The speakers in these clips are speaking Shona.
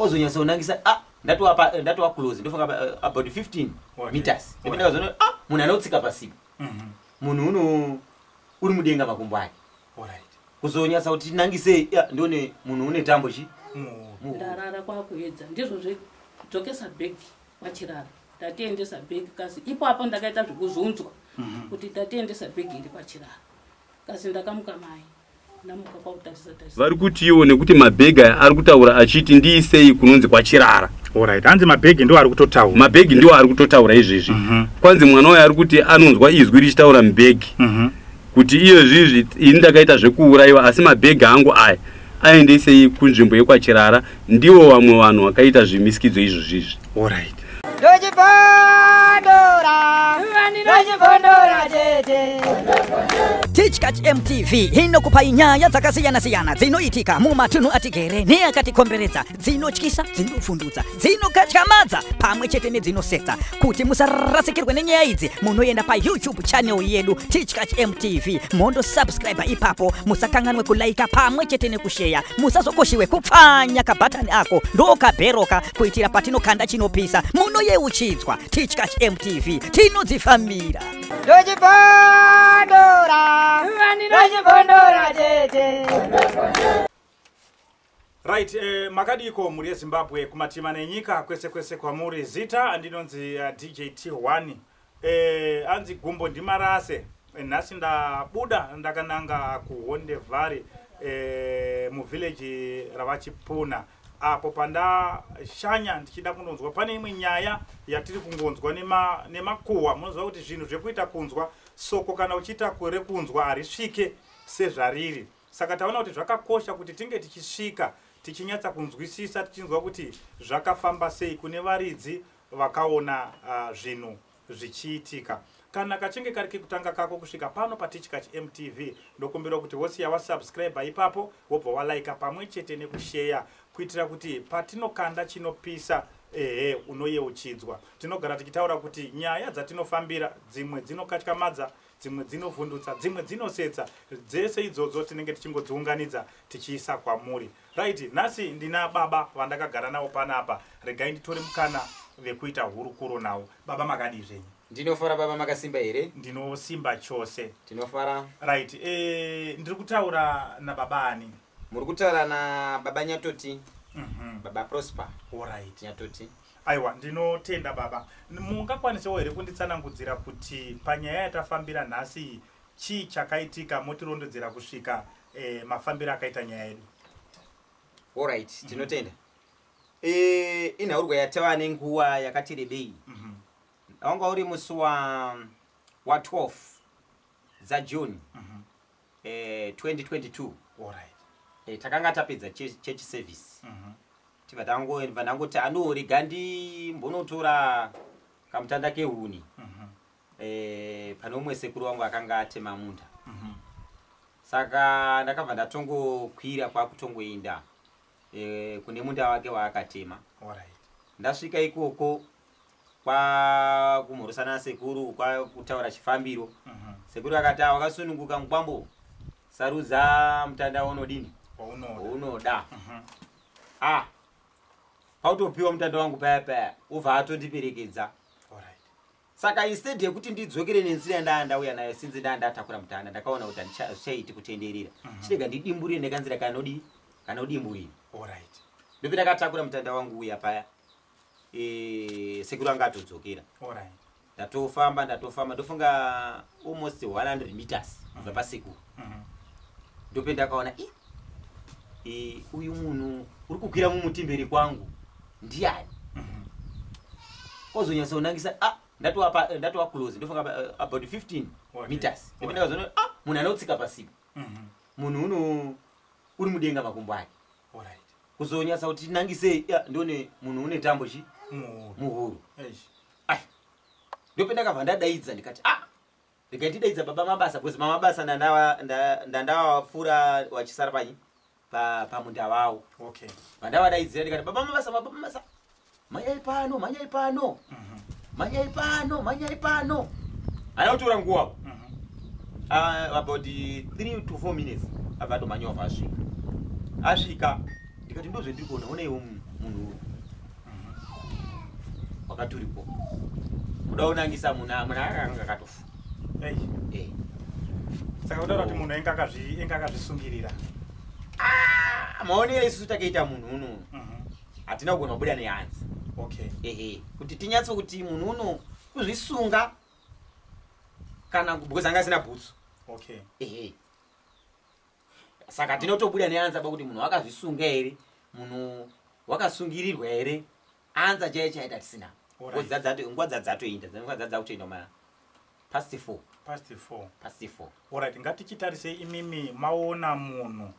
kozonyasa unangisa ndatowa close ndofunga about 15 meters ndipinda kuzona munhu anotsika pasipo munhu uno uri mudenga makumbo ake kuzonyasa kuti nangise ndone munhu une tambo chi ndarara kwakuedza ndizvo zvedzokesa bag wachirara ndatiendesa bag kasi ipo apo ndakaita zvekuzunzwa kuti ndatiendesa bag iri pachirara kasi ndakamuka mai namuka kwakutarisa vari kuti iwo nekuti mabhega ari kutaura achiti ndiisei kunonzi kwachirara. Alright, hanzi mabhegi ndo ari kutotaura. Mabhegi ndo ari kutotaura izvezvi. Kwanzi mwana waye ari kuti anonzwa izwi richitaura mubhegi. Kuti iyo zvizvi ini ndakaita zvekuuraiwa asi mabhegi angu aya aendesei kunzvimbo yekwachirara ndiwo vamwe vanhu vakaita zvimisikidzo izvo zvizvi. Alright. Teachcatch MTV inokupa nyaya dzakasiyana-siyana dzinoitika mumatunhu atigere neakatikomberedza, dzinotyisa, dzinofundutsa, dzinokatyamadza pamwe chete nedzinosetsa. Kuti musarasikirwe nenyaya idzi munoenda pa YouTube channel yedu Teachcatch MTV mondo subscribe ipapo, musakanganwe kulaika pamwe chete nekushare, musazokoshiwe kupfanya kabhatani ako ndokabheroka kuitira patinokanda chinopisa munoyeuchidzwa. Teachcatch MTV tinodzifamira. Right, makadiko muri Zimbabwe kumatima nenyika kwese kwamuri zita andinonzi DJT1 anzi gumbo ndimarase nhasi ndabuda ndakananga kuHonde Valley mu village ravachipuna apo pandashanya ndichida kunonzwa pane imwe nyaya yatiri kungonzwa nemakuhwa. Munoziva kuti zvinhu zvekuita kunzwa soko kana uchiita kure kunzwa harisvike sezvariri, saka taona kuti zvakakosha kuti tinge tichisvika tichinyatsa kunzwisisa tichinzwa kuti zvakafamba sei kune varidzi vakaona zvinhu zvichiitika. Kana kachinge kari kekutanga kako kusvika pano pa Teachcatch MTV ndokumbira kuti wosiya wasubscribe ipapo wobva walike pamwe chete nekushare kuitira kuti patinokanda chinopisa unoyeuchidzwa. Tinogara tichitaura kuti nyaya dzatinofambira dzimwe dzinokatyamadza, dzimwe dzinovhundutsa, dzimwe dzinosetsa, dzese idzodzo tinenge tichingodziunganidza tichiisa kwamuri. Right, nhasi ndina baba vandakagara nawo panapa, regai nditore mukana vekuita hurukuro nawo. Baba makadi zvenyu? Ndinofara baba makasimba here? Ndinosimba chose. Tinofara. Right, ndiri kutaura na baba ani? Muri kutaura na baba Nyatoti. Baba Prosper. Alright. Nyatoti. Aiwa, ndinotenda baba. Mungakwanisawo here kunditsanangudzira kuti panyaya yatafambira nhasi chii chakaitika motirondedzera kusvika mafambiro akaita nyaya yedu? Alright, tinotenda. Inhaurwa yatava nenguva yakati rebei. Wanga uri musi wa 12 za June 2022. Alright. Takanga tapedza church service. Tiva vandangoti anorega ndimbonotora kamutanda kehuni. Pane umwe sekuru wangu akanga atema munda. Saka ndakabva ndatongokwira kwakutongoenda kune munda wake waakatema. Alright. Ndasvika ikoko kwa kumhorosana sekuru kwa kutaura chifambiro. Sekuru akati wakasununguka mukwambo sarudza mutanda unodini unoda. Pautopiwa mutanda wangu paya ubva atondiperekedza. Saka instead yekuti ndidzokere nenzira ndauya nayo sinzi ndatakura mutanda ndakaona kuti handichaiti kutenderera chirega ndidimburire nekanzira kana udimburire. Alright. Ndopinda ndakatakura mutanda wangu uya paya sekuru anga atodzokera. Alright. Ndatofamba ndofunga almost 100 meters kubva pasekuru. Ndopinda ndakaona uyu munhu uri kukwira mumutimberi kwangu ndiani? Kozonyasa unangisa ndatowa close ndofunga about 15 meters. Ndopinda ndakaona munhu anotsika pasipo munhu uno uri mudenga makumbo ake. Alright. Kuzonyasa kuti nangise ndone munhu une tambo chi muhuru. Ndopinda ndakabva ndadaidza ndikati ndikatidaidza baba mabasa because mabasa ndandawafura wachisara panyi pamunda wawo. Okay. Vandavadaidzira ndikati baba mabasa manyai pano ana kutora nguwa about 3 to 4 minutes avatomanyova asvika ndikati ndozvendiri kuona onaiwo munhu munhu wakaturipo kuda unangisa muna akanga katofu saka udaura kuti munhu enga akazvisungirira maonere isusu takaita munhu uno hatina kugona kubuda nehanzi kuti tinyatso kuti munhu uno kuzvisunga kana because anga asina bhutsu saka tinotobuda nehanzi apa kuti munhu wakazvisunga here munhu wakasungirirwa here anza chaiye chaita tisina nguva dzadzatoinda nguva dzadzakutoenda ma past 4 alright ngatichitarisei imimi maona munhu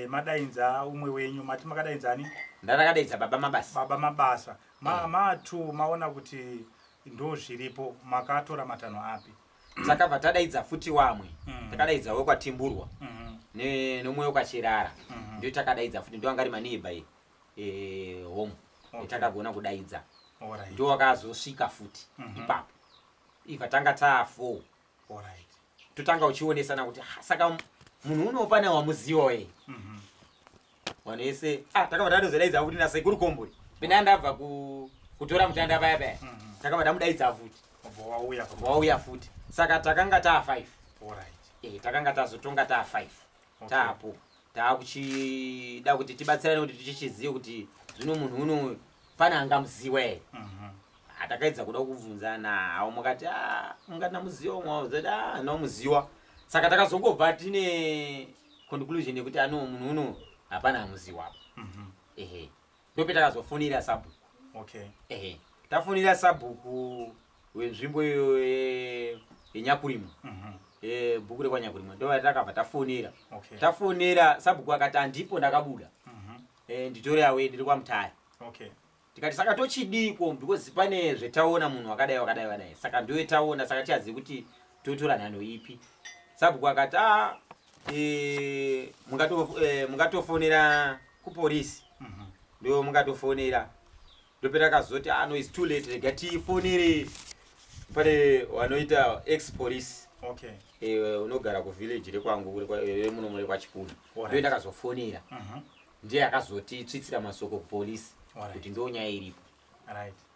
madainza umwe wenyu mati makadainzani ndakadaidza baba mabasa matu maona kuti ndo zviripo makatora matanho api takabva tadaidza futi wamwe takadaidza wekwatimburwa nemwe wekwachirara ndio takadaidza futi ndio angari maneiba home etakagona kudaidza ndio wakazosvika futi ipapo ibva tanga taa4 totanga uchionesana kuti saka munhu unopana wamuziwa we vanhu vese takabva tatozodaidza futi nasekuru kombori pena ndabva kutora mutanda paya paya takabva tamudaidza futi wauya futi saka takanga taa5 takanga tazotonga taa5 taapo taakuchida kuti tibatsirane kuti tichichizive kuti zvino munhu uno pana angamuziwa here atakaidza kuda kubvunzana avo mukati ungati namuziwa mwauzati namuziwa saka takazongobva tine conclusion yekuti munhu uno hapana amuziwa ndope takazofonera sabhuku tafonera sabhuku wenzvimbo yenyakurimo bhuku rekwanyakurimo ndo takabva tafonera tafonera sabhuku akati handipo ndakabuda nditore awe ndiri kwamutare tikati saka tochidiko because pane zvetaona munhu wakadai saka ndowe taona saka tihazivi kuti totora nhano ipi sabhuku akati mungatofonera kupolisi ndo mungatofonera ndopetakazoti no is too late rega tifonere pane wanoita ex police unogara kuvillage rekwangu muno muri kwachipunu ndo ndakazofonera ndiye akazotitsvitsira masoko kupolisi kuti ndo nyaya iripo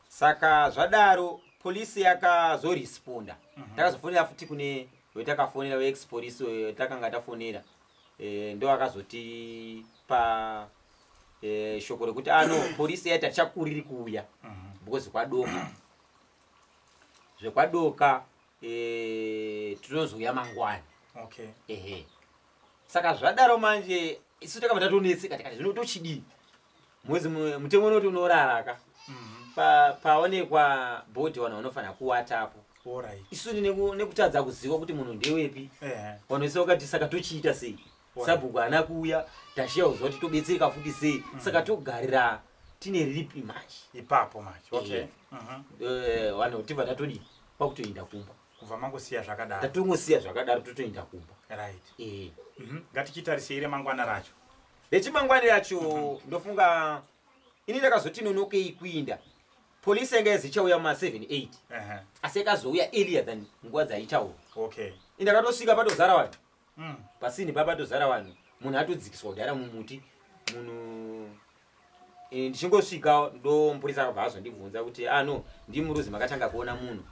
saka zvadaro polisi yakazoresponda takazofonera futi kune wetakafonera weex police wetakanga tafonera ndo akazotipa shoko rekuti polisi yaita tichakuriri kuuya because kwadoka zvekwadoka tinozouya mangwani saka zvadaro manje isu takabva tatonetseka tikati zvino tochidii mwezi mutengo unoti unoraraka paonekwa bhodhi vanhu vanofanira kuwatapo isu nekutadza kuziva kuti munhu ndewepi vanhu vese vakati saka tochiita sei sabhuku haana kuuya tashiya kuziva kuti tobetsereka futi sei saka togarira tine ripi manje ipapo manje vanhu tibva tatodii kwakutoenda kumba kubva mangosiya zvakadaro tatongosiya zvakadaro totoenda kumba ngatichitarisei remangwana racho rechimangwani racho ndofunga ini ndakazoti nonokei kuinda polisi yanga yazichauya ma7-8 asi yakazouya earlier than nguva dzaitaura indakatosvika patozara vanhu pasini papatozara vanhu munhu atodzikiswa kudhara mumuti munhu ndichingosvika ndo mupurisa akabva azondibvunza kuti no ndimuruzi makatanga kuona munhu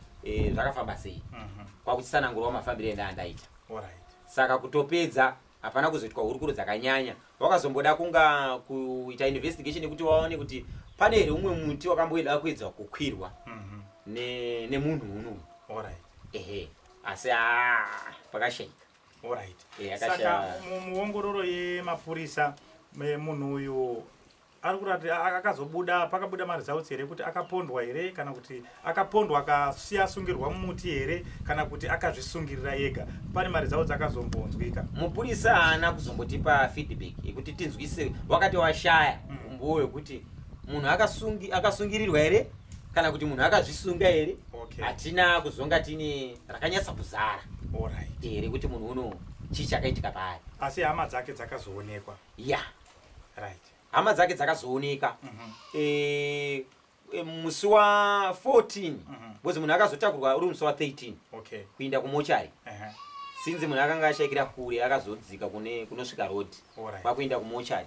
zvakafamba sei kwakuchisanangurwa mafambiro endaandaita saka kutopedza hapana kuzoitwa hurukuro dzakanyanya wakazomboda kunga kuita investigation yekuti waone kuti pane here umwe muti wakamboida kuedza kukwirwa nemunhu uno asi pakashaika saka muongororo yemapurisa munhu uyu ari kurati akazobuda pakabuda maresults here kuti akapondwa here kana kuti akapondwa akasiya sungirwa mumuti here kana kuti akazvisungirira yega pane maresults akazombonzwika mupurisa haana kuzombotipa feedback yekuti tinzwise wakati washaya umbo wekuti munhu akasungirirwa here kana kuti munhu akazvisunga here hatina kuzonga tine rakanyatsa kuzara here kuti munhu uno chii chakaitika paari asi hama dzake dzakazoonekwa hama dzake dzakazooneka musi wa14 because munhu akazotakurwa uri musi wa13 kuinda kumochari sinzi munhu akanga ashaikira kure akazodzika kunosvika rodi kwakuinda kumochari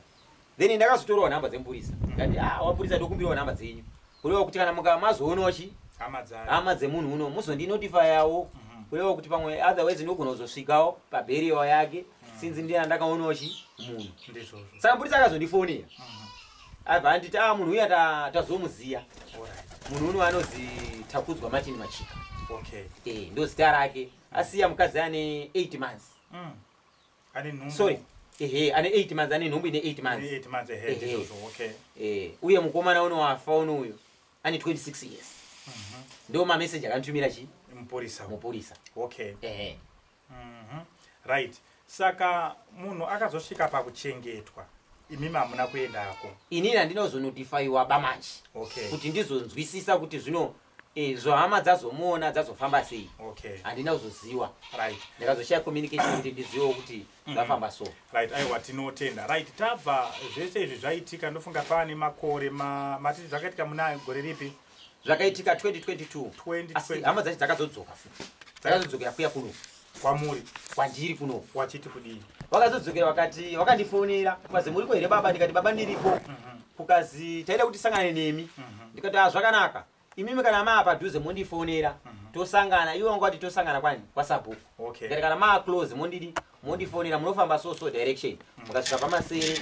then ndakazotorawo nhamba dzemupurisa ngati wapurisa ndokumbirawo nhamba dzenyu kureva kuti kana mukamazoonwachi hama dzemunhu uno muzondinotifyawo kureva kuti pamwe otherwise ndogona kuzosvikawo pabheriwa yake sinzi ndina ndakaonawochi munhu saka mupurisa akazondifonera abva anditi munhu uya tazomuziya munhu uno anozi Takudzwa Martin Machika ndo zita rake asiya mukadzi ane 8 months sorry ane 8 months ane nhumbu ine 8 months uye mukomana uno wafa unoyo ane 26 years ndo mameseji akanditumira chi mupurisa right saka munhu akazosvika pakuchengetwa imimi hamuna kuendako inini handinozonotifaiwa bamanje kuti ndizonzwisisa kuti zvino zvohama dzazomuona dzazofamba sei handina kuzoziva ndikazoshaya communication kuti ndizivewo kuti dzafamba so aiwa tinotenda right tabva zvese izvi zvaitika ndofunga pane makore matiti zvakaitika muna gore ripi zvakaitika 2022 hama dzacho dzakazodzoka futi dzakazodzokera kuya kuno kwamuri kwandiri kuno wachiti kudii vakazodzokera vakati vakandifonera kukazi muri kwere baba ndikati baba ndiripo kukazi taida kuti sangane nemi ndikati zvakanaka imimi kana maa padhuze mondifonera tosangana iwe wangati tosangana kwani kwasabhuku ndikati kana maa close mondifonera munofamba so direction mukasvika pamasere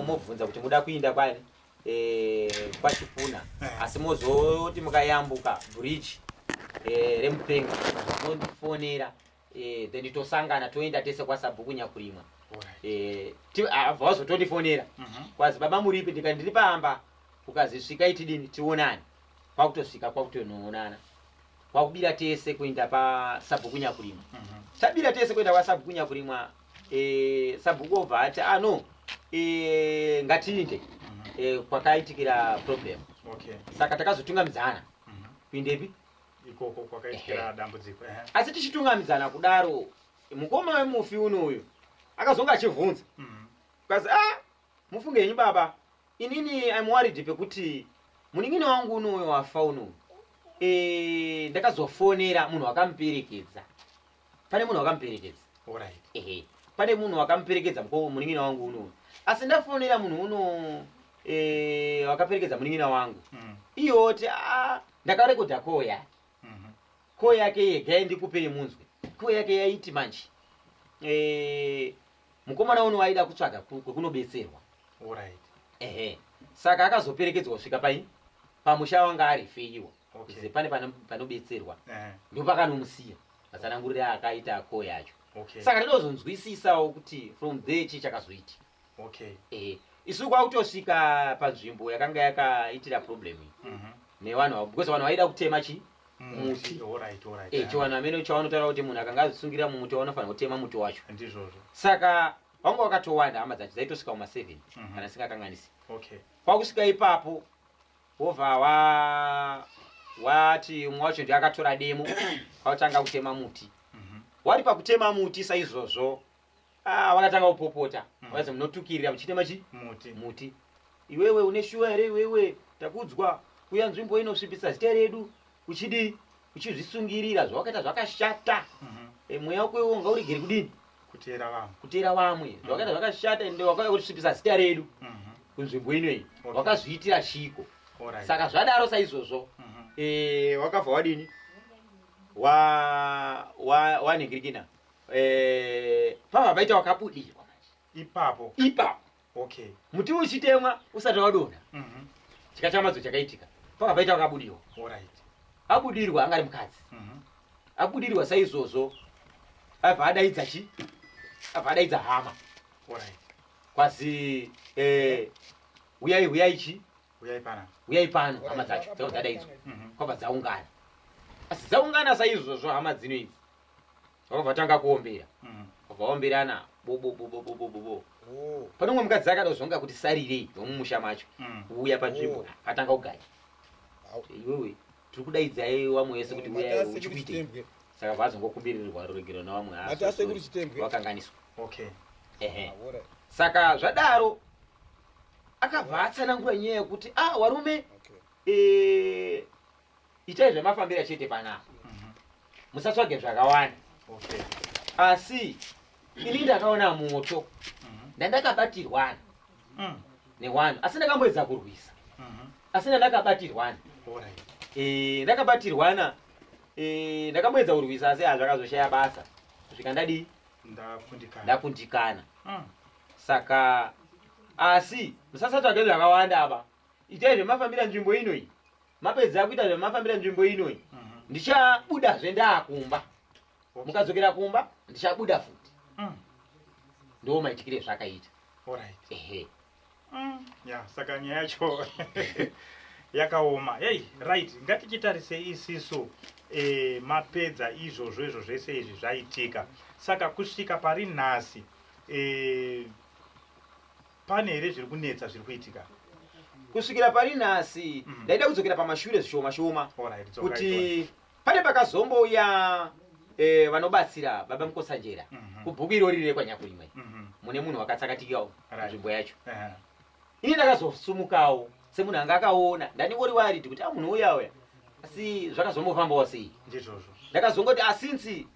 mobvunza kuti muda kuinda kwani kwachipuna asi mozoti mukayambuka bridge remupenga mondifonera then tosangana toenda tese kwasabhuku nyakurimwa vazotondifonera kwazi baba muripi ndikati ndiri pamba kukazi svikai tidini tionane kwakutosvika kwakutonoonana kwakubira tese kuenda pasabhuku nyakurimwa tabira tese kuenda kwasabhuku nyakurimwa sabhuku obva ati ngatiinde kwakaitikira problem saka takazotungamidzana kuindepi ikoko kwakaitikira dambudziko asi tichitungamidzana kudaro mukoma wemufi unoyo akazonga achivhunza kazi mufungenyi baba inini I'm worried pekuti munin'ina wangu unoyo wafa unoyo ndakazofonera munhu wakamuperekedza pane munhu wakamuperekedza pane munhu wakamuperekedza munin'ina wangu unoyo asi ndafonera munhu uno wakaperekedza munin'ina wangu iyoti ndakarekodha koo yake yega ndikupere munzwe koo yake yaiti manje mukomana uno waida kutsvaga kwekunobetserwa saka akazoperekedzwa kusvika pamusha wanga ari feiwa pane panobetserwa ndo pakanomusiya masanangurira akaita koo yacho saka ndinozonzwisisawo kuti from there chi chakazoiti isu kwakutosvika panzvimbo yakanga yakaitira problem nevanhu because vanhu vaida kutema chi muti chivanhu amene chavanotaura kuti munhu akanga azisungira mumuti wanofanira kutema muti wacho saka vanga wakatowanda hama dzacho dzaitosvika kuma7 kana singakanganisi kwakusvika ipapo wobva wati umwe wacho ndi akatora demo kwakutanga kutema muti wari pakutema muti saizvozvo wakatanga kupopota wakazi munotukirira muchitema chi muti iwewe une shuwa here iwewe Takudzwa kuya nzvimbo inosvipisa zita redu uchizvisungirira zvawakaita zvakashata mweya wako iwo unga urigere kudini kutera vamwe zvawakaita zvakashata ende wakauya kutisvipisa zita redu kunzvimbo inoyi wakazviitira chiko saka zvadaro saizvozvo wakabva wadini wanhingirikina pabva paita wakabudirwa ipapo muti uchitemwa usati wadonha chikachamadzo chakaitika pabva paita wakabudirwa abudirwa anga ari mukadzi abudirwa saizvozvo abva adaidza chi abva adaidza hama kwazi uyai pano hama dzacho dzadaidzwa kwabva dzaungana asi dzaungana saizvozvo hama dzino idzi vakabva tanga kuombera vabva vaomberana bobobobobobobo pane umwe mukadzi akadazonga kuti sarirei nomumusha macho uya panzvimbo atanga kugaya iwewe tiri kudaidzai wamwe wese kuti uyai uchikuite saka vazongokumbirirwa ruregero nawamwe vakanganiswa saka zvadaro akabva atsanangura nyaya yekuti warume itai zvamafambira chete panapa musatsvage zvakawanda asi ini ndakaona moto ndandakabatirwana ne1 asi ndakamboedza kurwisa asina ndakabatirwana ndakabatirwana ndakamboedza kurwisa asi hazvakazoshaya basa kusvika ndadi ndakundikana saka asi musasatsvage zvakawanda apa itai zvemafambira nzvimbo inoi mapedza kuita zvemafambira nzvimbo inoi ndichabudazve ndaakumba mukadzokera kumba ndichabuda futi ndo maitikire zvakaita ehe saka nyaya yacho yakaoma right ngatichitarise isisu mapedza izvozvo zvese izvi zvaitika saka kusvika pari nhasi pane here zviri kunetsa zviri kuitika kusvikira pari nhasi ndaida kudzokera pamashure zvishoma shoma kuti pane pakazomboya vanobatsira baba Mukosanjera kubhuku irori rire kwanyakurimwe mune munhu wakatsakatikawo nzvimbo yacho ini ndakazosumukawo semunhu anga akaona ndaningori wariti kuti munhu uya asi zvakazombofambawo sei ndakazongoti asinzi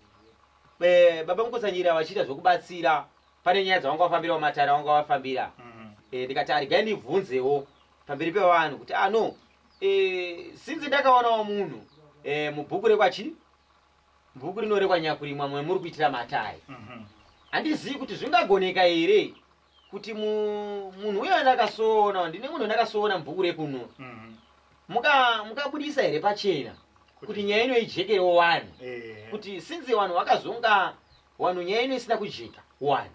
baba Mukosanjera vachiita zvokubatsira pane nyaya dzavanga vafambirawo matara vanga vafambira ndikati arigai ndibvunzewo pamberi pevanhu kuti no sinzi ndakaonawo munhu mubhuku rekwachi bhuku rino rekwanyakurimwa mwe muri kuitira matai handizivi kuti zvingagoneka here kuti munhu uyo ndakasoona ndine munhu ndakasoona mubhuku rekuno mukabudisa here pachena kuti nyaya ino ijekerewo wanhu kuti sinzi vanhu vakazonga vanhu nyaya ino isina kujeka wanhu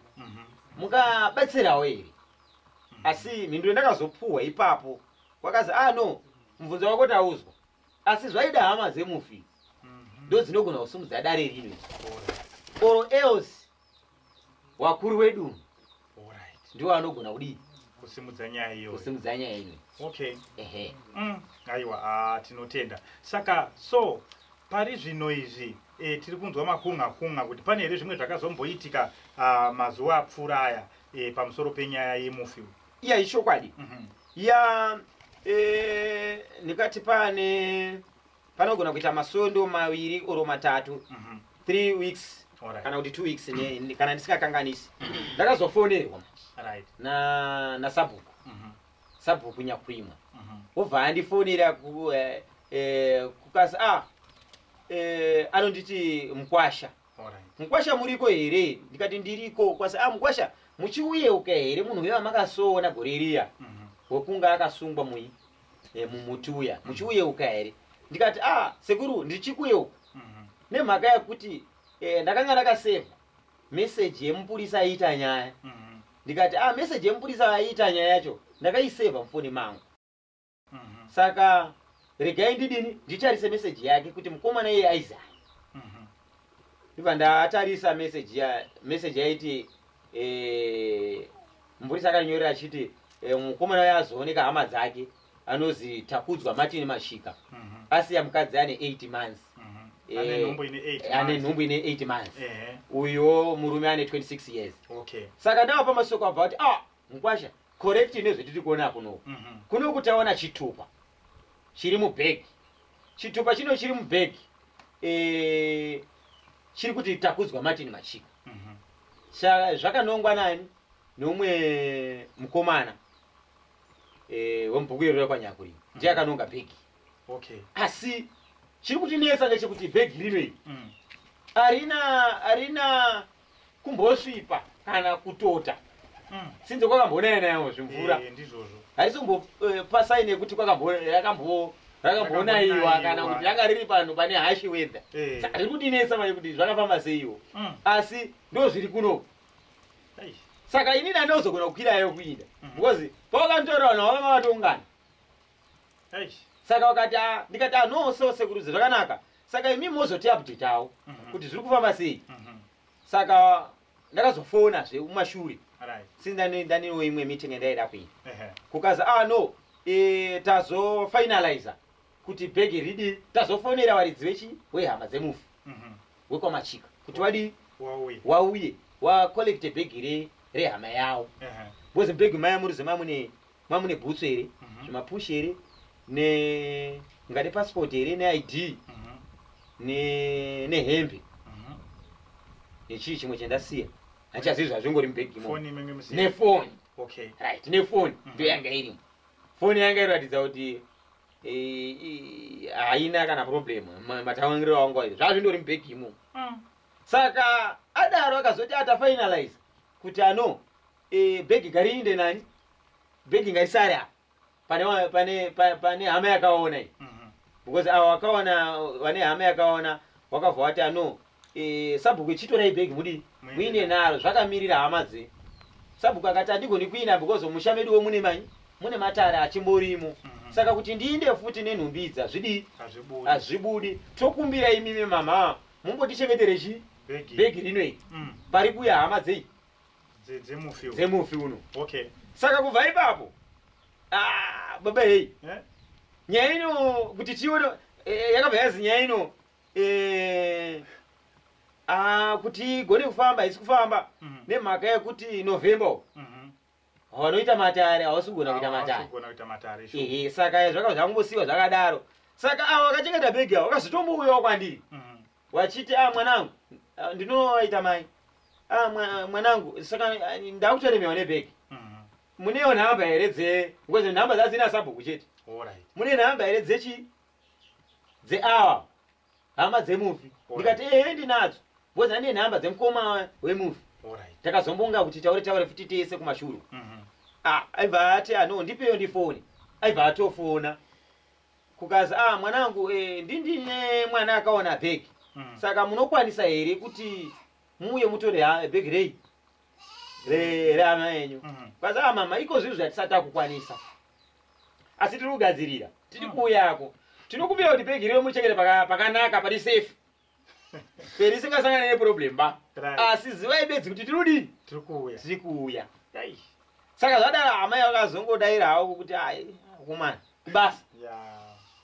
mukabatsirawo here asi mhinduro ndakazopuhwa ipapo kwakazi no mubvunzo wako tauzwa asi zvaida hama dzemufi ndo dzinogona kusumudza dare rino oro else wakuru wedu ndiwo anogona kudii kusimudza nyaya iyo okay ehe aiwa tinotenda saka so pari zvino izvi tiri kunzwa makunga kuti pane here zvimwe zvakazomboitika mazuva apfuura aya pamusoro penyaya yemufi iya ishokwadi ya ndikati panogona kuita masondo maviri oro matatu 3 weeks kana kuti 2 weeks kana ndisingakanganisi ndakazofonerwa nasabhuku sabhuku nyakurimwa obva andifonera kukazi anonditi Mukwasha muriko here ndikati ndiriko kwasi Mukwasha muchiuyeuka here munhu uyo amakasoona gore riya wekunga akasungwa mumuti uya muchiuyeuka here ndikati sekuru ndichikuyeuka nemhaka yakuti ndakanga ndakaseva meseji yemupurisa aita nyaya ndikati meseji yemupurisa aita nyaya yacho ndakaiseva mufoni mangu saka regai ndidini nditarise meseji yake kuti mukomana iye aizai ndibva ndatarisa meseji yaiti mupurisa akanyorera achiti mukomana uye azooneka hama dzake anozi Takudzwa Martin Mashika asiya mukadzi ane 8 months ane nhumbu ine 8 months uyo murume ane 26 years saka ndava pamasoko abva kuti Mukwasha correct nezvetiri kuona kuno kuno kutaona chitupa chiri mubhegi chitupa chino chiri mubhegi chiri kuti Takudzwa Martin Mashika zvakanongwa nani nomwe mukomana wemubhuku iro rekwanyakurimwa ndiye akanonga bhegi asi chiri kutinetsa ngechekuti bhegi rinoi harina kumbosvipa kana kutota sinze kwakamboonaya nayo zvimvura harisombopasaine kuti rakambonaiwa kana kuti ranga riri panhu pane hashi weather saka riri kutinetsa mai kuti zvakafamba seiwo asi ndo zviri kuno saka inini andozogona kukwirayo kuinda because pawakantora vanhu vava vatongana saka wakati ndikati no so sekuruzi zvakanaka saka imi mozotiupdateawo kuti zviri kufamba sei saka ndakazofona zvemumashure sindaniwo imwe meeting endaida kuita kukazi no tazofinaliza kuti bhegi ridi tazofonera varidzi wehama dzemufi wekwamachika kuti wadi wauye wakolekte bhegi rehama yawo because bhegi maya muruze mamune bhutsu here zvimapusha here ngade passport here neID nehembe nechii chimwe chendasiya hachizivi zvazvingori mubhegi nefoni Okay. Right, nefoni ndo yanga irimo. Foni yanga inoratidza kuti haina kana problem matawangiriro wangu ayo zvazvindori mubhegi imo. Saka adaro akazoti atafinalize kuti ano bhegi ngariinde nani, bhegi ngarisare apa pane hama yakaona iyi, because avo vakaona vane hama yakaona wakabva wati ano sabhuku chitorai bhegi mudi muine naro, zvakamirira hama dze. Sabhuku akati handigoni kuina because musha meduwo mune matare achimborimo. Saka kuti ndiinde futi nenhumbi idzi hazvibudi. Tokumbira imimi mama mumbotichengetere bhegi rinoiri pari kuya hama dzei dzemufi uno. Okay. Saka kubva ipapo baba hei nyaya ino kuti tione yakabva yazi nyaya ino kuti igone kufamba isi kufamba nemhaka yekuti November vanoita matare havasi kugona kuita matare. Saka zvakabva zvakumbosiyiwa zvakadaro. Saka avo vakachengeta bhegi avo vakazotombouyawo kwandiri wachiti mwanangu ndinoita mai mwanangu, saka ndakutoremewa nebhegi. Munewo nhamba here ngozi nhamba dzazina sabhuku chete. Mune nhamba here dzeawa hama dzemufi. Ndikati ndinadzo ngozi ndine nhamba dzemukoma wemufi. Takazombonga kuti taure futi tese kumashuru. Aibva ati ndipeyo ndifoni. Aibva atofona kukazi mwanangu ndine mwana akaona bhegi. Saka munokwanisa here kuti muye mutore bhegi rei rehama yenyu. Kazi mama iko zvinhu zvatisati takukwanisa, asi tiri kugadzirira, tiri kuuyako. Tinokumbira kuti bhegi rei muchengete pakanaka pari safe perisingasangana neproblem ba. Asi zivai bedzi kuti tirudi tiri kuuya. Saka zvadaro hama yakazongodaira hawo kuti kumana basa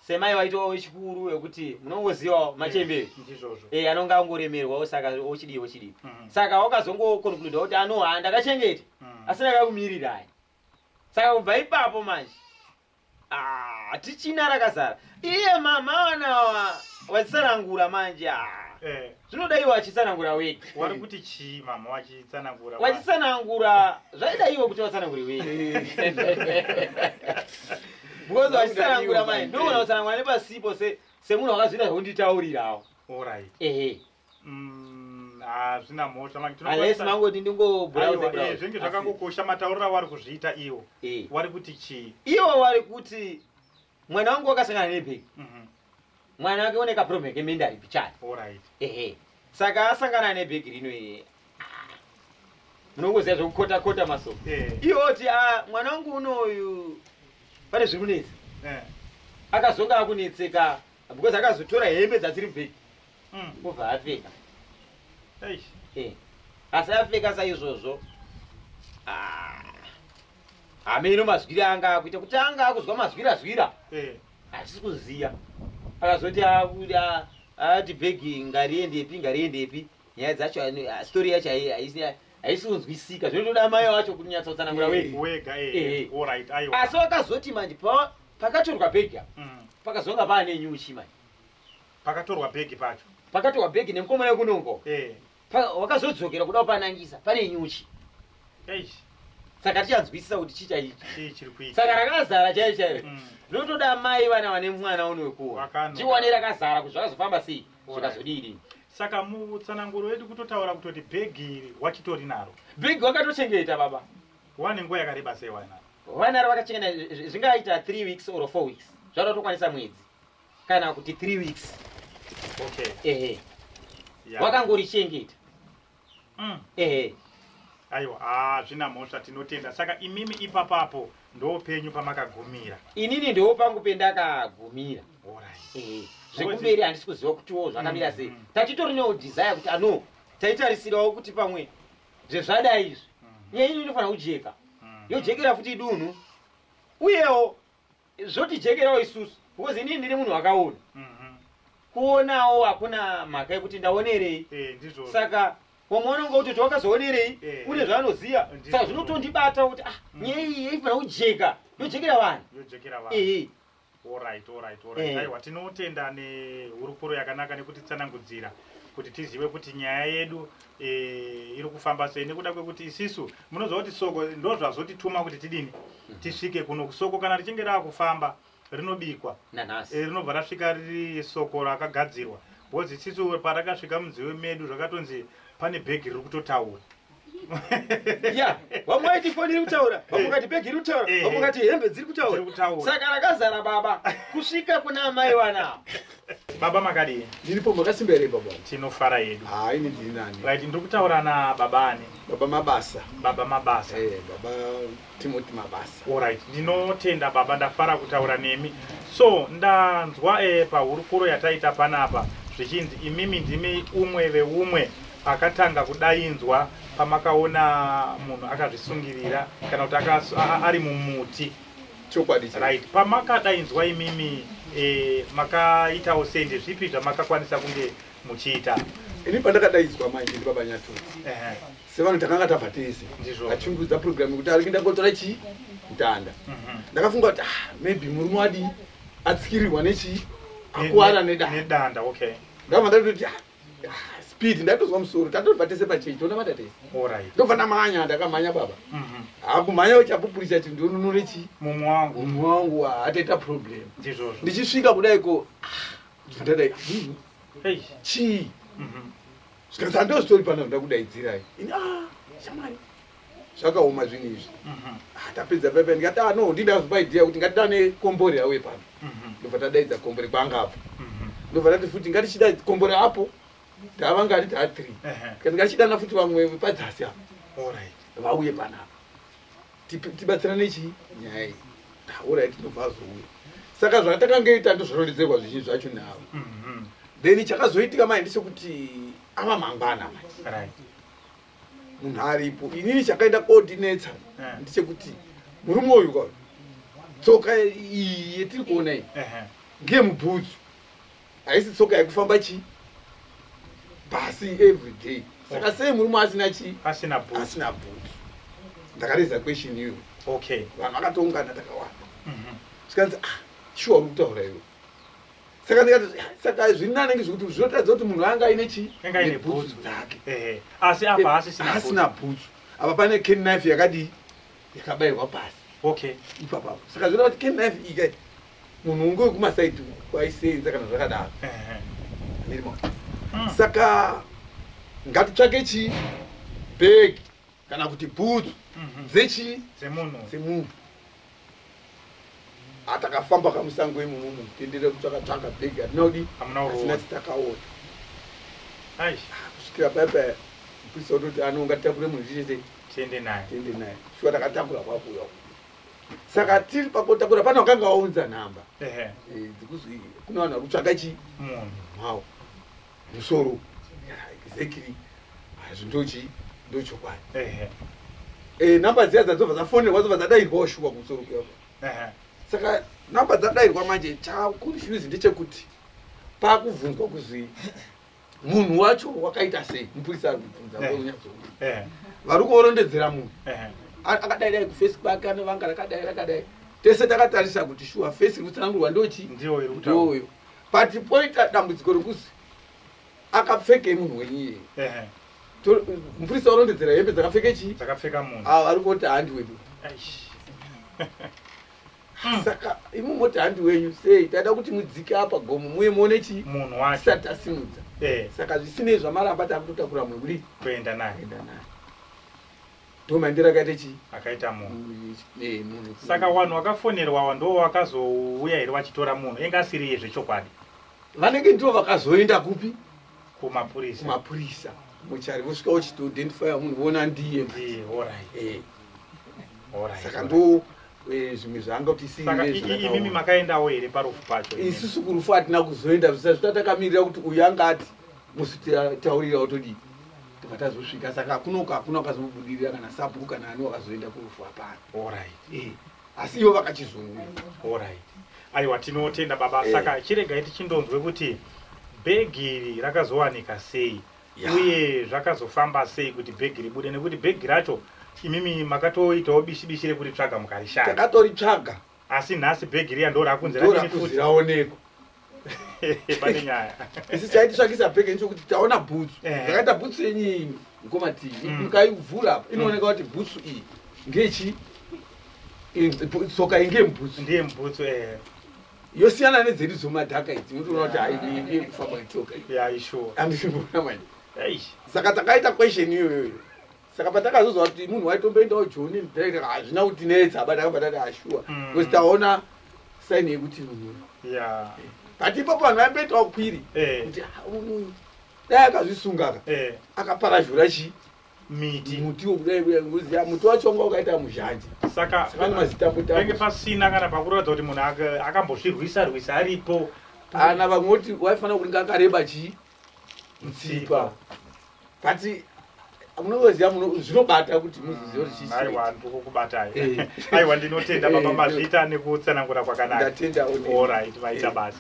semai waitowa wechikuru wekuti munongozivawo machemberi anonga angoremerwawo, saka ochidii. Saka wakazongokonkluda kuti ndakachengeta asi ndakakumirira aya. Saka kubva ipapo manje tichina rakazara. Iye mama wana wachitsanangura manje zvinoda iwe wachitsanangura wega. Wari kuti chii mama wachitsanangura? Wachitsanangura zvaida iwe kuti watsanangure wega. Because wachitsanangura manje ndoona kutsanangura nepasipo semunhu wakazvida zvakunditaurirawo. Hazvina mhosva unless mangoti ndingobrowse zvinge zvakangokosha mataurira wari kuzviita iwo. Wari kuti chii? Iwo wari kuti mwana wangu wakasangana nebhegi. Mwana wake une kaproblem kemendari pichari. Saka asangana nebhegi rino munongoziva zvekukota masoro. Iwo kuti mwana wangu unoyu pane zviri kunetsa. Akazonga akunetseka because akazotora hembe dzatiri mubhegi obva apfeka. Asi apfeka saizvozvo hameno mazwiri anga akuita kuti anga akuzwa mazwira hatisi kuziya. Akazoti ati bhegi ngariendepi nyaya dzacho stori yacho haisi kunzwisika. Zvinotoda mai wacho kunyatsa kutsanangura wega. Asi wakazoti manje pakatorwa bhegi pakazonga paane nyuchi manje. Pakatorwa bhegi pacho pakatorwa bhegi nemukoma yekunongo wakazodzokera kuda kupanangisa pane nyuchi. Saka tichanzwisisa kuti chichaichi. Saka rakazara chaichairo. Zvinotoda mai vana vane mwana uno wekuwa chiwane rakazara kuti zvakazofamba sei zvikazodini. Saka mutsananguro wedu kutotaura kutoti bhegi wachitori naro. Bhegi wakatochengeta baba. Wane nguva yakareba sei wanaro? Wanaro wakachengeta zvingaita 3 weeks or 4 weeks. Zvatotokwanisa mwedzi kana kuti 3 weeks. Wakangorichengeta. Aiwa, zvina mhosva tinotenda. Saka imimi ipapapo ndo penyu pamakagumira. Inini ndo pangu pendakagumira. Zvekumberi handisi kuziva kutiwo zvakamira sei. Tatitorinewo desire kuti taitarisirawo kuti pamwe zvezvada izvi nyaya ino inofanira kujeka. Yojekera futi dunhu. Uyewo zvotijekerawo isusu because inini ndiri munhu wakaona. Kuonawo hakuna mhaka yekuti ndaonerei. Saka Wamuona kuti wakazoonerei une zvaanoziya saka zvinotondibata kuti nyaya iyi ifanira kujeka yojekera vanhu. Alright. Aiwa tinotenda nehurukuro yakanaka nekuti tsanangudzira kuti tizive kuti nyaya yedu iri kufamba sei nekuda kwekuti isisu munozwa kuti soko ndo zvazotituma kuti tidini tisvike kuno kusoko kana richinge rakufamba rinobikwa rinobva rasvika riri soko rakagadzirwa bozi isisu parakasvika mudziwe medu zvakatonzi pane bhegi riri kutotaura vamwe vaiti foni iri kutaura vamwe ngati bhegi iri kutaura vamwe ngati hembe dziri kutaura saka rakazara baba kusvika kuna amai vanavo. Baba Makadi ndiripo makasimba here baba? Tinofara yedu. Ini ndiri nani? Right, ndiri kutaura na baba ani? Baba Mabasa. Baba Mabasa. Baba Timothy Mabasa. Alright, ndinotenda baba ndafara kutaura nemi. So ndanzwa pahurukuro yataita panapa zvichinzi imimi ndimi umwe veumwe akatanga kudainzwa pamakaona munhu akazvisungirira kana kuti ari mumuti. Chokwadi. Right, pamakadainzwa imimi makaitawo sende zvipi zvamakakwanisa kunge muchiita? Ini pandakadainzwa manje ndi baba Nyatu. Sevanhu takanga tabva tese achungudza program kuti ari kuenda kotora chi mtanda. Ndakafunga kuti maybe murume wadi atsikirirwa nechi akuwara nedanda. Okay, ndabva ndati speed ndatozwa musoro tatobva tese pachechi tona matatese. Alright, ndobva ndamanya ndakamanya baba. Akumanya uchapupurisa kuti ndonunure chi mumu wangu ataita problem. Ndichisvika kudaiko ndadai chi zvikaza ndozvitori pano ndakudaidzirai ini shamwari zvakaoma zvinhu izvi. Tapedza pepe ndikati no ndindazopaidhiya kuti ngatidane kombori yawe pano. Ndobva tadaidza kombori kwangapa. Ndobva tati futi ngatichida kombori apo tava ngati ta3 kana ngatichidana futi vamwe padzasi apo vauye panapa tibatsirane chi nyaya iyi. Alright, ndobva azouya. Saka zvatakangeita ndozvororedzerwa zvizhinji zvacho navo. Then chakazoitika mai ndechekuti ava mangwana mai munhu aripo inini chakaenda koordinatsa ndechekuti murume uyu kwa tsoka iyi yetiri kuona iyi ngiye mubhutsu haisi tsoka yakufamba chi basi everyday. Saka sei murume asina chi asina bhutsu. Ndakareza question iyo. Okay, vanhu vakatoungana takawanda zvikanzi shuwa uri kutaura iwe. Saka zvinanenge zvekuti zvinotadza kuti munhu anga aine chi ane bhutsu dzake asi apa asina bhutsu. Apa pane ken knife yakadi yakabayirwa pasi. Okay, ipapapo saka zvinoda kuti ken knife iyi munhu unge wekumasaidi kwaisenza kana zvakadaro. Saka ngatitsvake chi bhegi kana kuti bhutsu dzechi dzemunhu. Atakafamba kamusango imumu tendere kutsvaka bhegi atinodi asina titakaona. Kusvikira pepe muprista utoti ngatakure munhu tichete tiende naye. Shuwa takatakura kwakuya. Saka tiri pakotakura pana wakanga waunza nhamba dzekuzi kuna vanhu vari kutsvaka chi munhu wavo musoro exactly zvindochi ndochokwadi. Nhamba dziya dzadzobva dzafonerwa dzobva dzadairwawo shuwa kumusoro kuyako. Saka nhamba dzadairwa manje chakurishuzi ndechekuti pakubvunzwa kuzi munhu wacho wakaita sei. Muprista ari kubvunza vari kuorondedzera munhu akadaidai kufacebook anovanga rakadai tese takatarisa kuti shuwa face iri kutsanangurwa ndochi ndoyo but poita dambudziko rekuzi akapfekei munhu wenyiyei. Muprista orondedzera hembe dzakapfeke chi dzakapfeka munhu ari kuti handi wedu. Saka imi moti handi wenyu sei taida kuti mudzike apa gomo muye muone chi munhu wacho tisati tasimudza. Saka zvisinei zvamaramba takutotakura munhu kudi kuenda naye ndomandira akaita chi akaita munhu. Saka vanhu vakafonerwa ndo vakazouya here vachitora munhu engasiri yezvechokwadi vanenge ndivo vakazoenda kupi kumapurisa muchari vosvika uchitoidentifya munhu vona ndiye. Saka ndo zvimwe zvanga imimi makaendawo here parufu pacho? Isusu kurufu hatina kuzoenda zvatakamirira kuti uyu anga ati musitaurira utodi tazosvika. Saka hakuna wakazomubudirira kana sabhuku kana ani wakazoenda kurufu hapana. Asi ivo vakachizouya. Aiwa, tinotenda baba. Saka chiregai tichindonzwe kuti bhegi iri rakazowanika sei uye zvakazofamba sei kuti bhegi ribude, nekuti bhegi racho imimi makatoitawo bishi-bishi rekuti tsvaga mukarishaya. Takatoritsvaga asi nhasi bhegi riya ndo rakunzi raoneko pane nyaya isi chaititsvakisa bhegi nechekuti taona bhutsu yakaita bhutsu yenyinyi ngomatii mukaivhura apa inooneka kuti bhutsu iyi ngechi tsoka inge mbutsu ndiye mbutsu yosiyana nedzedu dzomadhaka idzi unotoona kuti haii kufamba netsoka andisimbona manje saka takaita question iyoyo saka patakazozwa kuti munhu waitomboendawo joni direct hazvina kutinetsa aba takabva tati ashua because taona saini yekuti munhu but ipapo vanhu vaimboitawo kwiri kuti dai akazvisungaka akaparazhura chii muti wokudai muti wacho wanga ukaita muzhanji saka penge pasina kana pakuratidza kuti munhu akambozvirwisa aripo ana vamwe kuti waifanira kuringa akareba chii mutsipa but munoziva zvinobata kuti muzizive kuti chii aiwa ndikukubatai aiwa ndinotenda baba mazvita nekutsanangura kwakanaka ndatenda alright vaita basa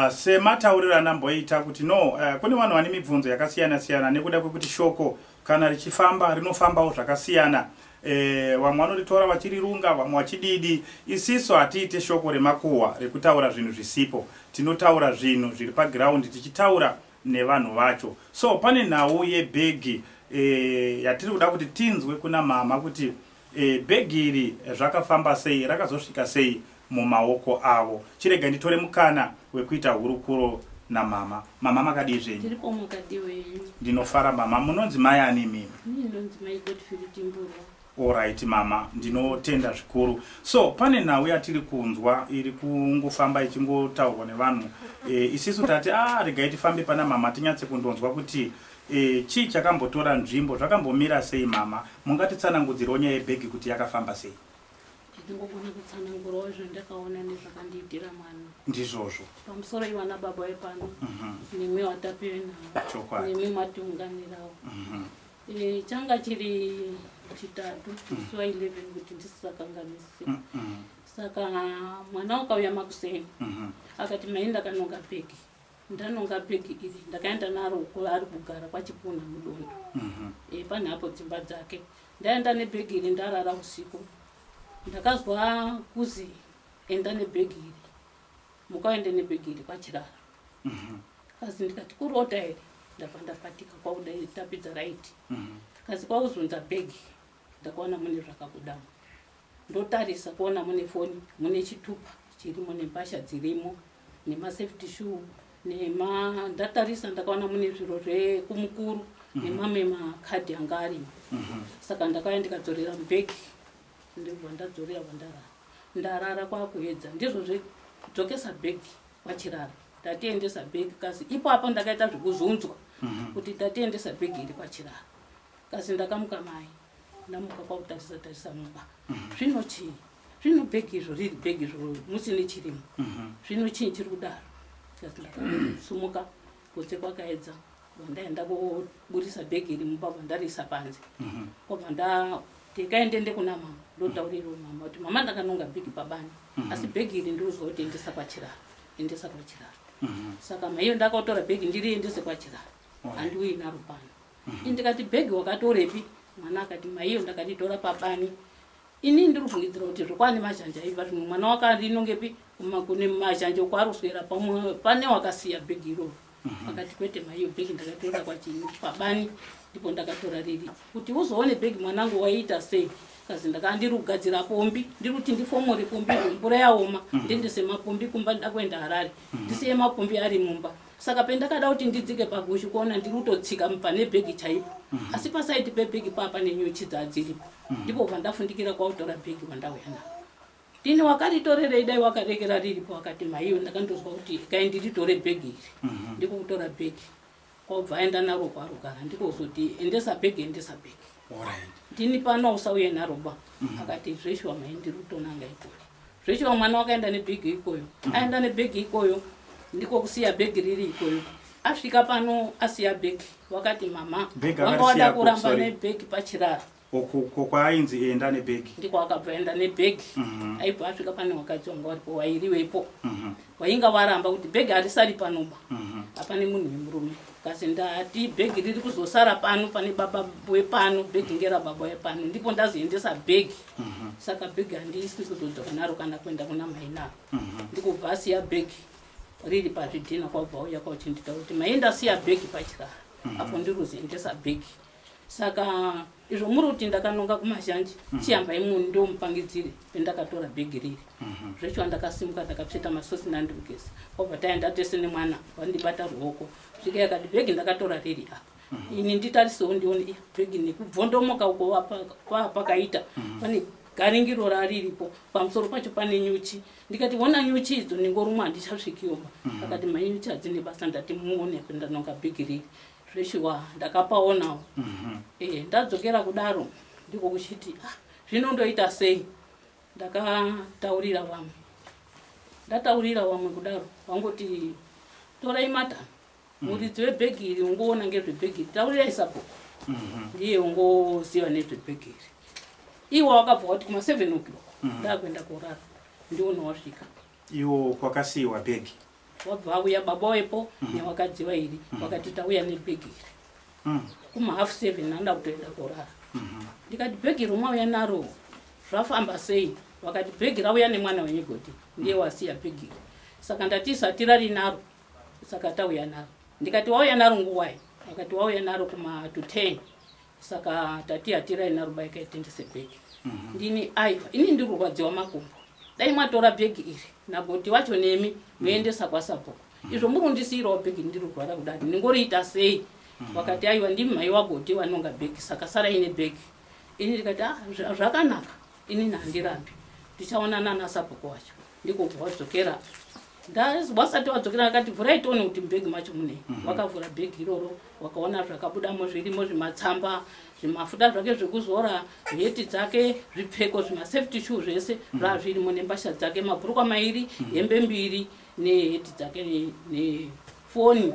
semataurirana mboita kuti no kune vanhu vane mibvunzo yakasiyana-siyana nekuda kwekuti shoko kana richifamba rinofambawo zvakasiyana vamwe vanoritora vachirirunga vamwe vachididi isiso hatiite shoko remakuhwa rekutaura zvinhu zvisipo tinotaura zvinhu zviri pagiraundi tichitaura nevanhu vacho so pane nhau yebhegi yatiri kuda kuti tinzwe kuna mama kuti bhegi iri zvakafamba sei rakazosvika sei mumaoko avo chirega nditore mukana wekuita hurukuro namama mama makadi zvenyu ndiripo mukadiwe ndinofara mama munonzi mai ani mimi ndinonzi mai Godfrey Timburo alright mama ndinotenda zvikuru so pane nhau yatiri kunzwa iri kungofamba ichingotaurwa nevanhu isisu tati regai tifambe pana mama tinyatse kundonzwa kuti chii chakambotora nzvimbo zvakambomira sei mama mungatitsanangudzirawo nyaya yebhegi kuti yakafamba sei ndingogona kutsanangurawo zvandakaona nezvakandiitira mwana ndizvozvo pamusoro ivana baba vepano nemwe watapiwe navo nemwe matiunganirawo changa chiri chitatu musi wa 11 kuti ndisisakanganise saka mwana ukauya makuseni akati mai ndakanonga bhegi ndanonga bhegi iri ndakaenda naro uko ari kugara kwachipuna mudondo panhapo dzimba dzake ndaenda nebhegi iri ndarara usiku ndakazwa kuzi enda nebhegi iri mukaende nebhegi iri kwachirara kazi ndikati kurota here ndabva ndapatika kwakuda tapidza raiti kazi kwauzunza bhegi ndakaona mune zvakakudamo ndotarisa kuona mune foni mune chitupa chirimo nembasha dzirimo nemasafety shoe ndatarisa ndakaona mune zviro zvekumukuru nemamwe makadhi anga arimo saka ndakauya ndikadzorera mubhegi ndibva ndadzorera vandarara ndarara kwakuedza ndizvo zvedzokesa bhegi kwachirara ndatiendesa bhegi kasi ipapo ndakaita zvekuzunzwa kuti ndatiendesa bhegi iri kwachirara kasi ndakamuka mai ndamuka kwakutarisa mumba zvino chii zvino bhegi izvo riri bhegi izvo musine chirimo zvino chii chiri kudaro kasi ndakasumuka kutse kwakaedza ndaenda kuburisa bhegi iri mumba vandariisa panze kwabva ndikaende kuna mama ndotaurirawo mama kuti mama ndakanonga bhegi pabani asi bhegi iri ndinozwa kuti endesa kwachirara saka maiyo ndakatora bhegi ndiriendese kwachirara handiuyi naro pano ndikati bhegi wakatorepi mwana akati maiyo ndakatitora pabani ini ndiri kuvhungidzira kuti zvikwane mazhanja aiva zvimwe mwana wakarinongepi kune mazhanja ukwaruswera pamwe pane wakasiya bhegi iroro akati kwete maiyo bhegi ndakatora kwachini pabani ndipo ndakatora riri kuti uzoone bhegi mwanangu waiita sei kazi ndakandiri kugadzira pombi ndiri kuti ndifomore pombi mvura yaoma ndiendese mapombi kumba ndakuenda Harare ndisiye mapombi ari mumba saka pendakada kuti ndidzike pagushu kuona ndiri kutotsika pane bhegi chaipo asi pasaiti pebhegi papa nenyuchi dzadziripo ndipo vandafundikira kwautora bhegi wandauya naro ndini wakaritorerei dai wakarekera riripo akati maiyo ndakandozwa kuti kai ndiritore bhegi iri ndiko kutora bhegi kwabva aenda naro kwarugara ndikozoti endesa bhegi ndini pano usauye naroba akati zveshuwa mai ndiri kutonanga ikoko zveshuwa mwana wakaenda nebhegi ikoyo aenda nebhegi ikoyo ndiko kusiya bhegi riri ikoyo asvika pano asiya bhegi wakati mama wanga wada kuramba nebhegi pachirara uko kwaainzi enda nebhegi ndiko akabva enda nebhegi aibva asvika pane wakati wanga waripo wairiwepo wainga waramba kuti bhegi harisari panoba hapane munhu wemurume kasi ndati bhegi riri kuzosara pano pane baba wepano bhegi ngera baba wepano ndipo ndazoendesa bhegi saka bhegi handisi kuzodzoka naro kana kuenda kuna mai naro ndikubva asiya bhegi riri pazvidhina kwabva uya kwauchindita kuti maenda siya bhegi pachirara apo ndiruzoendesa bhegi saka izvo muri kuti ndakanonga kumazhanji chiyambai munhu ndomupangidziri pendakatora bhegi riri zvecho ndakasimuka ndakapsveta masosi nandurugezi kwabva taenda tese nemwana wandibata ruoko svika yakati bhegi ndakatora riri ini nditarisewo ndione bhegi nekubvondomoka uko kwapakaita pane garingiro rariripo pamusoro pacho pane nyuchi ndikati wona nyuchi idzo ningorumwa handichavsvikiomba akati manyuchi hadzine basa ndati muone pendanonga bhegi riri zveshiwa ndakapaonawo ndadzokera kudaro ndiko kuchiti zvinondoita sei ndakataurira vamwe ndataurira vamwe kudaro wangoti torai matano muridzi webhegi iri ungoona ngezvebhegi iri taurirai sabhuku ndiye ungoziva nezvebhegi iri iwo wakabva wati kuma 7 o'clock ndakuenda korara ndiona wasvika iwo kwakasiyiwa bhegi wabva auya baba wepo newakadziwa iri wakati tauya nebhegi iri kuma 7:30 handa kutoenda korara ndikati bhegi romauya naro zvafamba sei wakati bhegi rauya nemwana wenyigoti ndiye wasiya bhegi iri saka ndati satirari naro saka tauya naro ndikati wauya naro nguwai wakati wauya naro kuma 10 saka tati atirai naro baika itendese bhegi ndini aiwa ini ndirurwadziwa makumbo dai mwatora bhegi iri nagoti wacho nemi muendesa kwasabhuku izvo murundisiyirawo bhegi ndirurwara kudari ndingoriita sei wakati aiwa ndimi mai wagoti wanonga bhegi saka sarai nebhegi ini ndikati zvakanaka ini handirambi ndichaonana nasabhuku wacho ndikubva wadzokera wasati wadzokera akati vhurai tione kuti mubhegi macho munei wakavhura bhegi iroro wakaona zvakabudamo zvirimo zvimatsamba zvimafuta zvake zvekuzora heti dzake zvipfeko zvimasafety shoe zvese zvirimo nembasha dzake mabhurukwa mairi hembe mbiri neheti dzake nefoni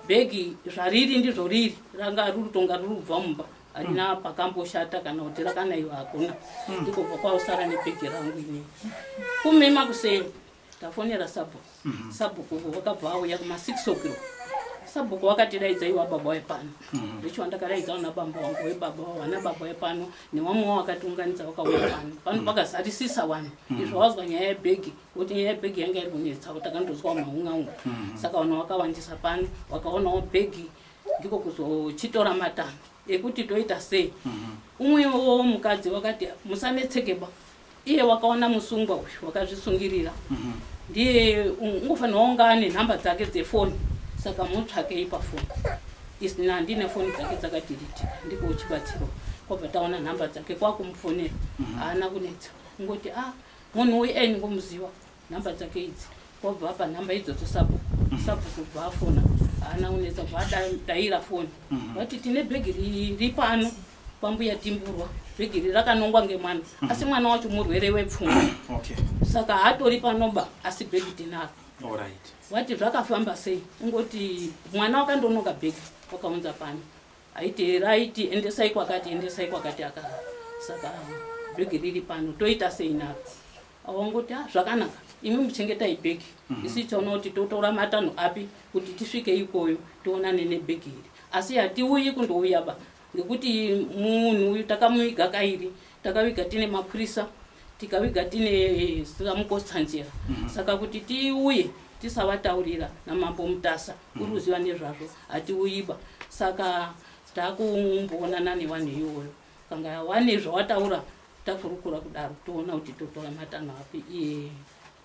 bhegi zvariri ndizvo riri ranga rutonga ruri kubva mumba harina pakamboshata kana kuti rakanaiwa hakuna ndikobva kwausara nebhegi rangu inei kumema kuseni tafonera sabhuku wakabva auya kuma 6 o'clock sabhuku wakatidaidzaiwa baba wepano ndicho ndakadaidzawo nabamba wangu webaba wana baba wepano newamwe wakatiunganidza wakauya pano pakazarisisa vanhu izvo wazwa nyaya yebhegi kuti nyaya yebhegi yanga iri kunetsa takandozwa maungaunga saka vanhu wakawandisa pano wakaonawo bhegi ndiko kuzochitora matano ekuti toita sei umwewo mukadzi wakati musanetsekeba iye wakaona musungwa uyu wakazvisungirira ndiye ungofanira wanga ane nhamba dzake dzefoni saka mutsvakei pafoni isina handine foni dzake dzakadhiritika ndiko uchibatsirwa kwabva taona nhamba dzake kwakumufonera haana kunetsa ungoti munhu uyu aingomuziva nhamba dzake idzi kwabva apa nhamba idzodzo sabhuku bva afona haana kunetsa bva adayira foni vati tine bhegi riri pano kwambuya timburwa bhegi riri rakanongwa ngemwana asi mwana wacho murwere wepfungwa saka hatori panoba asi bhegi tinaro wati zvakafamba sei ungoti mwana wakandononga bhegi wakaunza pano aiti raiti endesai kwakati akara saka bhegi riri pano toita sei naro awangoti zvakanaka imi muchengetai bhegi isi chaona kuti totora matanho api kuti tisvike ikoyo tionane nebhegi iri asi hatiuyi kundouyaba ngekuti munhu uyu takamuviga kairi takaviga tine mapurisa tikaviga tine samukotsanzira saka kuti tiuye tisavataurira namambo mutasa uruziva nezvazvo hatiuyiba saka takumboonana nevanhu iyoyo kanga wane zvawataura tafurukura kudaro toona kuti totora matanho api iye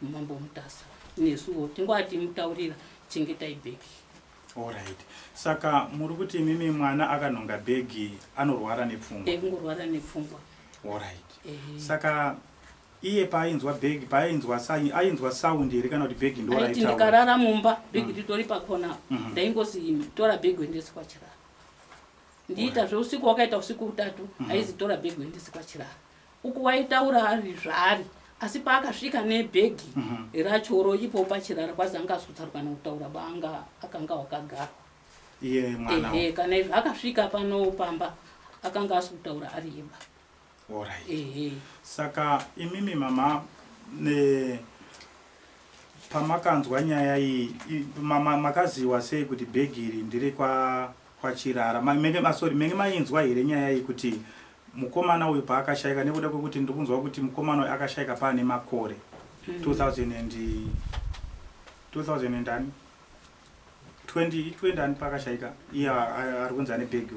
mambo mutasa nesuwo tingwati mutaurira chengetai bhegi Alright. Saka muri kuti mimi mwana akanonga bhegi anorwara nepfungwa. Ngorwara nepfungwa. Alright. Saka iye painzwa bhegi ainzwa sound iri kana kuti bhegi ndo raita. Ndikarara mumba bhegi ritori pakona. Ndaingozi tora bhegi endesi kwachirara. Ndiita zveusiku wakaita usiku utatu aizi tora bhegi endesi kwachirara. Uku waitaura ari zvari asi paakasvika nebhegi rachoro ipo pachirara kwazi anga azotsaruka nekutaura baanga akanga wakagara kana izvo akasvika pano pamba akanga asokutaura ari imba. Saka imimi mama pamakanzwa nyaya iyi makaziwa sei kuti bhegi iri ndiri kwaChirara? Menge mainzwa here nyaya iyi kuti mukomana uyu paakashayika, nekuda kwekuti ndikunzwa kuti mukomana uyu akashayika pane makore 2020 pakashayika iye ari kunzi ane bhegi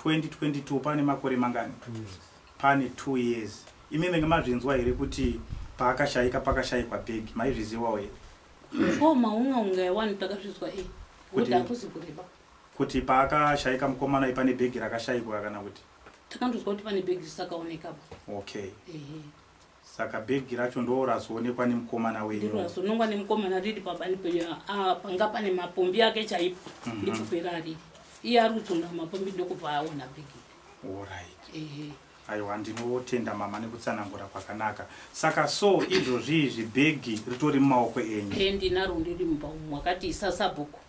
2022 pane makore mangani? Pane 2 years. Imi menge mazvinzwa here kuti paakashayika pakashayikwa bhegi? Maizviziwawo here? Maunga wani takazvizwa kuti hakusi kureba kuti paakashayika mukomana uyu pane bhegi rakashayikwa kana kuti takandozwa kuti pane bhegi risakaoneka. Okay. Saka bhegi racho ndo razoonekwa nemukomana wenyu? Ndiro razonongwa nemukomana riri pabani panga pane mapombi ake chaipo ndipo perari iye ari kutsonga mapombi ndokubva aona bhegi. Aiwa, ndinotenda mama nekutsanangura kwakanaka. Saka so izvozvi bhegi ritori mumaoko enyu? Ndinaro ndiri mumba umu. Akati isa sabhuku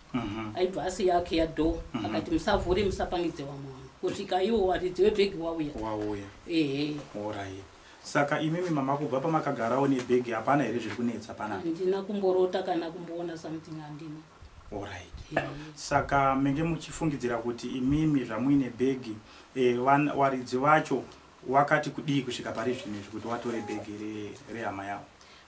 aibva asiya yake yadho akati musavhure musapangidze vamwe kusvika iwo waridzi webhegi wauya. Saka imimi mama kubva pamakagarawo nebhegi hapana here zviri kunetsa? Pana handina kumborota kana kumboona something, handina. Saka menge muchifungidzira kuti imimi zvamuine bhegi waridzi vacho wakati kudii kusvika pari zvinezvi kuti watore bhegi rehama yavo?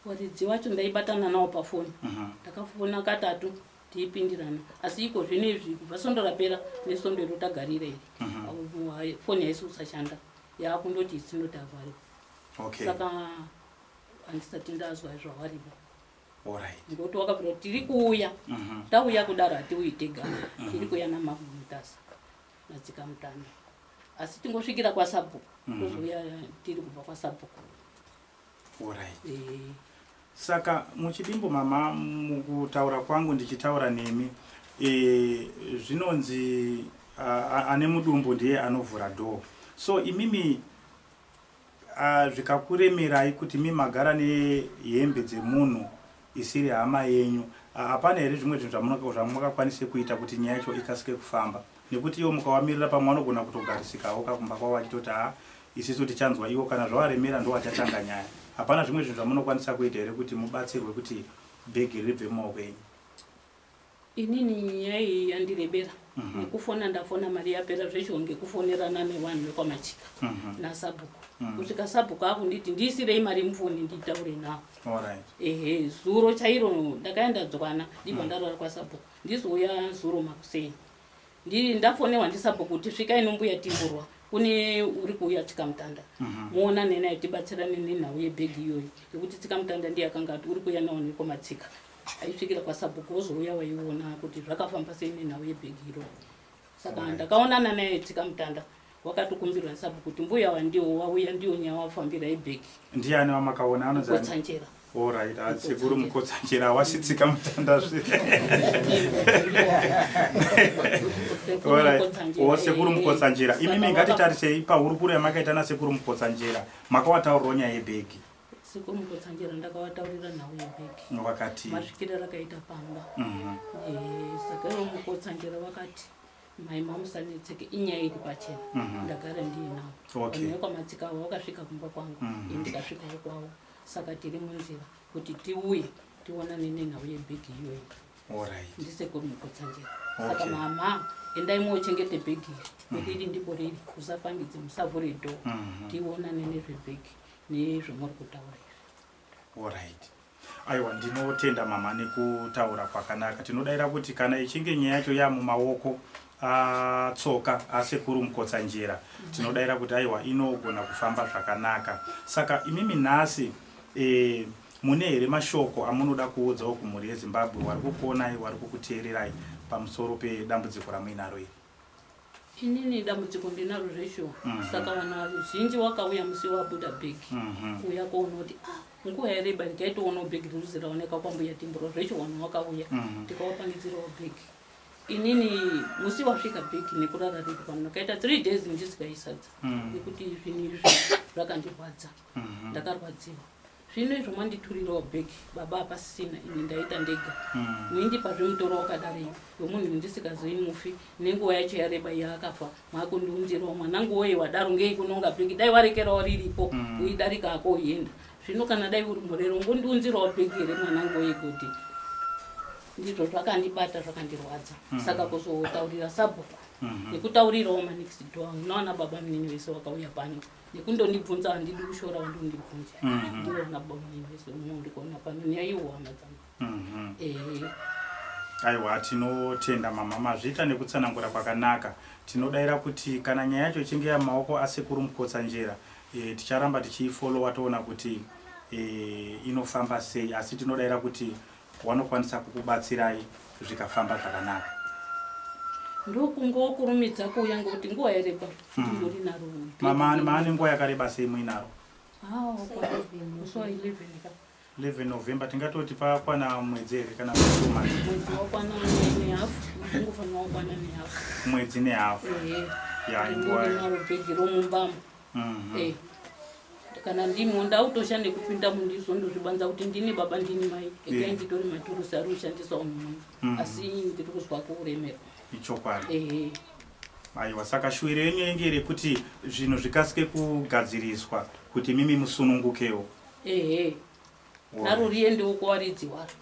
Waridzi vacho ndaibatana nawo pafoni, ndakafona katatu tiipindirana, asi iko zvinezvi kubva sondo rapera nesondo iro tagarira iri foni haisi kusashanda, yaakundoti isindoti avhariwa. Saka handisati ndazwa zvawaripo. Ngoti wakabvira kuti tiri kuuya, tauya kudaro hatiuyi tega, tiri kuuya namamutasa nadzikamutanda, asi tingosvikira kwasabhuku tozouya tiri kubva kwasabhuku. Saka muchidimbo mama, mukutaura kwangu ndichitaura nemi, zvinonzi ane mudumbu ndiye anovhura dhoo. So imimi zvikakuremerai kuti mimagara nehembe dzemunhu isiri hama yenyu, hapana here zvimwe zvinhu zvamunokwanisa kuita kuti nyaya yacho ikasike kufamba? Nekuti iwo mukawamirira pamwe anogona kutogarisikawo kakumba kwavo vachitoti isisu tichanzwa iwo, kana zvawaremera ndo wachatanga nyaya. Hapana zvimwe zvinhu zvamunokwanisa kuita here kuti mubatsirwe kuti bhegi ribve mumaoko enyu? Inini nyaya iyi yandirebera, nekufona ndafona mari yapera zvesho ngekufonerana nevanhu vekwamachika nasabhuku. Kusvika sabhuku akunditi ndiisirei mari mufoni nditaure navo. Zuro chairo ndakaenda dzwana ndibva ndarara kwasabhuku, ndizouya zuro makuseni ndafonewa ndisabhuku kuti svikai nombuya timburwa kune uri kuuya Tsikamutanda muona nenaye tibatsirane nenhau yebhegi iyoyi, ngekuti Tsikamutanda ndiye akanga ati uri kuuya nawo nekwamatsika. Aisvikira kwasabhuku wozouya waiona kuti zvakafamba sei nenhau yebhegi iroyo. Saka ndakaonana naye Tsikamutanda, wakatokumbirwa nesabhuku kuti mbuya wandiwo wauya ndiwo nyaya wafambira yebhegi. Ndiani wamakaona anozana? Kotsanjera. Sekuru Mukotsanjera wasi Tsikamutanda sekuru Mukotsanjera. Imimi ngatitarisei paurukuru yamakaita nasekuru Mukotsanjera, makawataurirawo nyaya yebhegi? Sekuru Mukotsanjera ndakawataurira nhau yebhegi, wakati masvikiro rakaita pamba. Sekuru Mukotsanjera wakati mai mamusanetseke, inyaya iri pachena, ndagara ndiinawo. Nekwamatsika avo wakasvika kumba kwangu, ndikasvikawo kwavo. Saka tiri munzira kuti tiuye tionane nenhau yebhegi iyoyi. Ndisekuru Mukotsanjera. Saka mama, endai mochengete bhegi kuti iri ndipo riri, musapangidze, musavhure dhoo, tionane nezvebhegi nezvamuri kutaura. Aiwa, ndinotenda mama nekutaura kwakanaka. Tinodaira kuti kana ichinge nyaya yacho yamumaoko tsoka asekuru Mukotsanjera, tinodaira kuti aiwa inogona kufamba zvakanaka. Saka imimi nhasi mune here mashoko amunoda kuudzawo kumhuri yeZimbabwe vari kukuonai, vari kukuteererai pamusoro pedambudziko ramuinaro iri? Inini dambudziko ndinaro zvesho. Saka vanhu vazhinji wakauya musi wabuda bhegi uya kuona kuti nguva yareba ndikaitoonawo bhegi riri ziraoneka kwambuya Timburwa, zvesho vanhu wakauya ndikawapangidzirawo bhegi. inini musi wasvika bheki nekurara riri pano kaita 3 days ndisingaisadza nekuti zvinhu izvi zvakandirwadza ndakarwadziwa zvino izvo manditurirawo bheki baba apasisina ini ndaita ndega muindipa zvemutoro wakadareyo wemunhu ndisikazoi mufi nenguva yacho yareba yaakafa makundiunzirawo mwanangu woye wadaro ngei kunonga bheki dai warekerawo riripo uidarika ako uienda zvino kana dai uri murero ngondiunzirawo bheki here mwanangu woye kuti ndizvo zvakandibata zvakandirwadza saka kuzotaurira sabhuku nekutaurirawo manext door unaona baba munini wese wakauya pano nekundondibvunza handidi kushora wandondibvunza ndinoona baba munini wese ndikuona pano neyaiwo hama dzangu aiwa tinotenda mama mazviita nekutsanangura kwakanaka tinodaira kuti kana nyaya yacho ichinge yamaoko asekuru Mukotsanjera ticharamba tichiifolowa toona kuti inofamba sei asi tinodaira kuti wanokwanisa kukubatsirai zvikafamba zvakanaka ndokungokurumidza kuuya ngekuti nguva yareba ndori naro maane nguva yakareba sei muinaro musi wa 11 November tingatoti pakwana mwedzi here kana mwedzi wakwana nehafu ungofanira wakwana nehafu mwedzi nehafu yainaro bhegi romumbamo kana ndimo ndautosha nekupinda mundizo ndozvibanza kuti ndini baba ndini mai egai nditori maturusi ari kushandiswa munhu asi ndiri kuzwa kuremerwa ichokwadi aiwa saka shwiro yenyu yenge rekuti zvinhu zvikasike kugadziriswa kuti mimi musunungukewo naro riendewo kwawaridziwaro